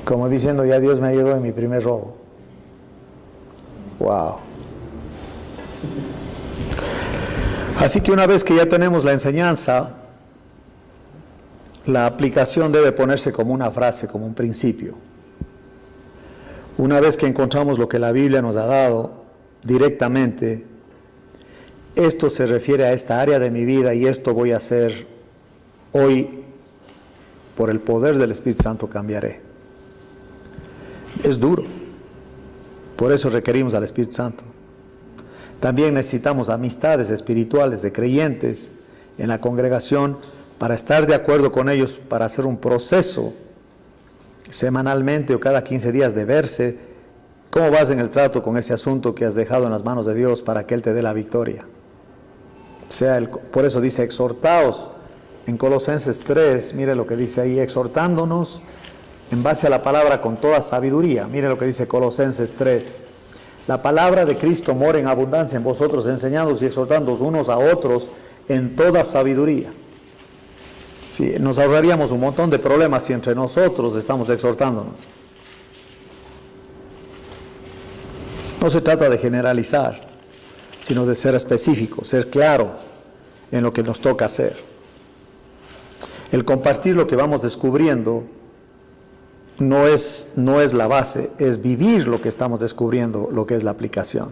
S1: Como diciendo, ya Dios me ayudó en mi primer robo. Wow. Así que una vez que ya tenemos la enseñanza, la aplicación debe ponerse como una frase, como un principio. Una vez que encontramos lo que la Biblia nos ha dado directamente, esto se refiere a esta área de mi vida y esto voy a hacer hoy, por el poder del Espíritu Santo cambiaré. Es duro, por eso requerimos al Espíritu Santo. También necesitamos amistades espirituales de creyentes en la congregación para estar de acuerdo con ellos, para hacer un proceso semanalmente o cada 15 días de verse cómo vas en el trato con ese asunto que has dejado en las manos de Dios para que Él te dé la victoria. Por eso dice exhortaos en Colosenses 3, mire lo que dice ahí, exhortándonos en base a la palabra con toda sabiduría. Mire lo que dice Colosenses 3. La palabra de Cristo mora en abundancia en vosotros, enseñándoos y exhortándoos unos a otros en toda sabiduría. Sí, nos ahorraríamos un montón de problemas si entre nosotros estamos exhortándonos. No se trata de generalizar, sino de ser específico, ser claro en lo que nos toca hacer. El compartir lo que vamos descubriendo no es la base, es vivir lo que estamos descubriendo, lo que es la aplicación.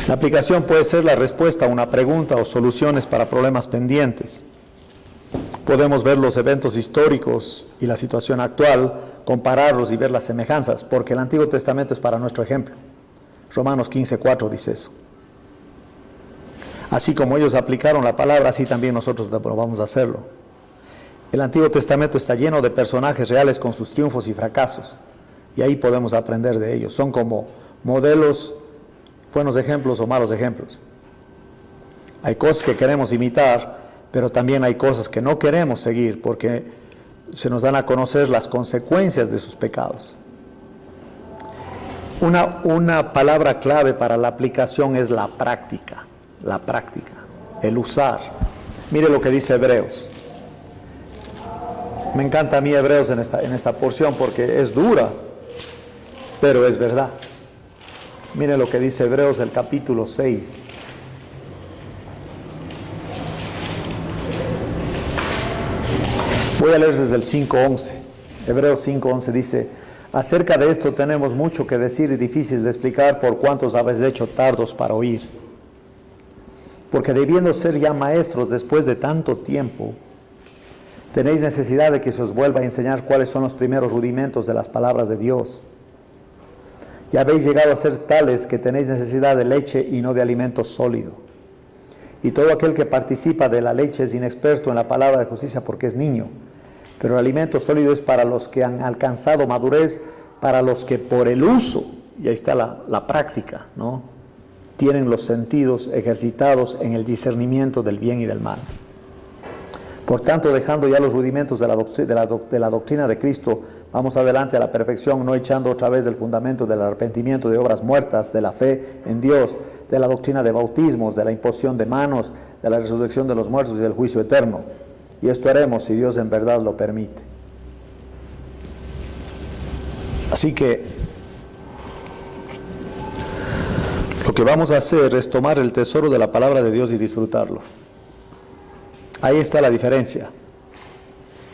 S1: La aplicación puede ser la respuesta a una pregunta o soluciones para problemas pendientes. Podemos ver los eventos históricos y la situación actual, compararlos y ver las semejanzas, porque el Antiguo Testamento es para nuestro ejemplo. Romanos 15:4 dice eso. Así como ellos aplicaron la palabra, así también nosotros vamos a hacerlo. El Antiguo Testamento está lleno de personajes reales con sus triunfos y fracasos, y ahí podemos aprender de ellos. Son como modelos, buenos ejemplos o malos ejemplos. Hay cosas que queremos imitar, pero también hay cosas que no queremos seguir porque se nos dan a conocer las consecuencias de sus pecados. Una palabra clave para la aplicación es la práctica, el usar. Mire lo que dice Hebreos. Me encanta a mí Hebreos en esta porción porque es dura, pero es verdad. Mire lo que dice Hebreos, el capítulo 6. Voy a leer desde el 5:11. Hebreos 5:11 dice: acerca de esto tenemos mucho que decir y difícil de explicar, por cuantos habéis hecho tardos para oír. Porque debiendo ser ya maestros después de tanto tiempo, tenéis necesidad de que se os vuelva a enseñar cuáles son los primeros rudimentos de las palabras de Dios. Y habéis llegado a ser tales que tenéis necesidad de leche y no de alimento sólido. Y todo aquel que participa de la leche es inexperto en la palabra de justicia porque es niño. Pero el alimento sólido es para los que han alcanzado madurez, para los que por el uso, y ahí está la práctica, ¿no?, tienen los sentidos ejercitados en el discernimiento del bien y del mal. Por tanto, dejando ya los rudimentos de la doctrina de Cristo, vamos adelante a la perfección, no echando otra vez el fundamento del arrepentimiento de obras muertas, de la fe en Dios, de la doctrina de bautismos, de la imposición de manos, de la resurrección de los muertos y del juicio eterno. Y esto haremos si Dios en verdad lo permite. Así que lo que vamos a hacer es tomar el tesoro de la palabra de Dios y disfrutarlo. Ahí está la diferencia.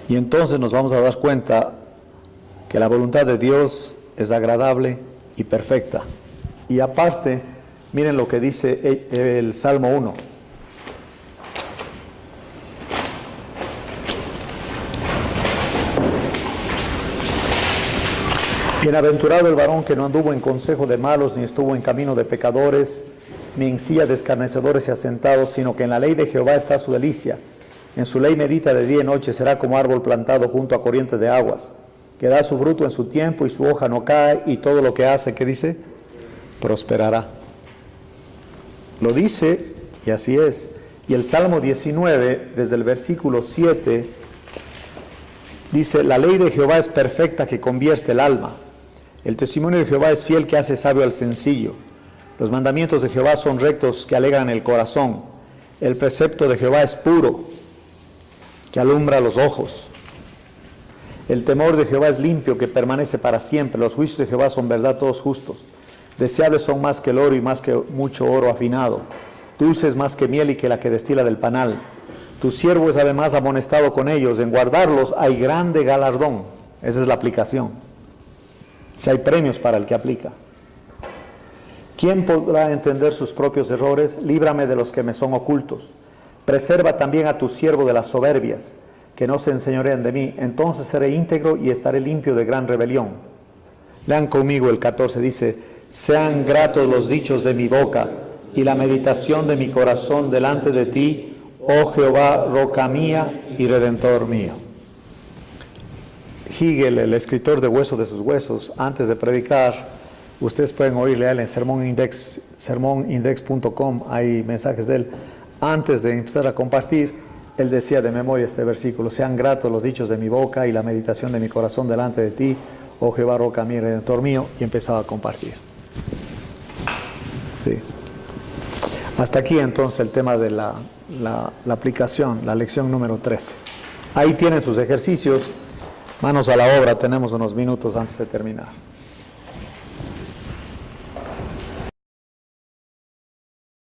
S1: Y entonces nos vamos a dar cuenta que la voluntad de Dios es agradable y perfecta. Y aparte, miren lo que dice el Salmo 1. Bienaventurado el varón que no anduvo en consejo de malos, ni estuvo en camino de pecadores, ni en silla de escarnecedores y asentados, sino que en la ley de Jehová está su delicia. En su ley medita de día y noche, será como árbol plantado junto a corrientes de aguas, que da su fruto en su tiempo y su hoja no cae, y todo lo que hace, ¿qué dice? Prosperará. Lo dice, y así es. Y el Salmo 19, desde el versículo 7, dice: la ley de Jehová es perfecta, que convierte el alma. El testimonio de Jehová es fiel, que hace sabio al sencillo. Los mandamientos de Jehová son rectos, que alegran el corazón. El precepto de Jehová es puro, que alumbra los ojos. El temor de Jehová es limpio, que permanece para siempre. Los juicios de Jehová son verdad, todos justos. Deseables son más que el oro y más que mucho oro afinado. Dulces más que miel y que la que destila del panal. Tu siervo es además amonestado con ellos. En guardarlos hay grande galardón. Esa es la aplicación. Si hay premios para el que aplica. ¿Quién podrá entender sus propios errores? Líbrame de los que me son ocultos. Preserva también a tu siervo de las soberbias, que no se enseñoreen de mí. Entonces seré íntegro y estaré limpio de gran rebelión. Lean conmigo el 14, dice: sean gratos los dichos de mi boca y la meditación de mi corazón delante de ti, oh Jehová, roca mía y redentor mío. Hegel, el escritor de Hueso de sus Huesos, antes de predicar, ustedes pueden oírle a él en sermonindex.com, hay mensajes de él. Antes de empezar a compartir, él decía de memoria este versículo: sean gratos los dichos de mi boca y la meditación de mi corazón delante de ti, oh Jehová, roca mía y redentor mío, y empezaba a compartir. Sí. Hasta aquí entonces el tema de la aplicación, la lección número 13. Ahí tienen sus ejercicios. Manos a la obra, tenemos unos minutos antes de terminar.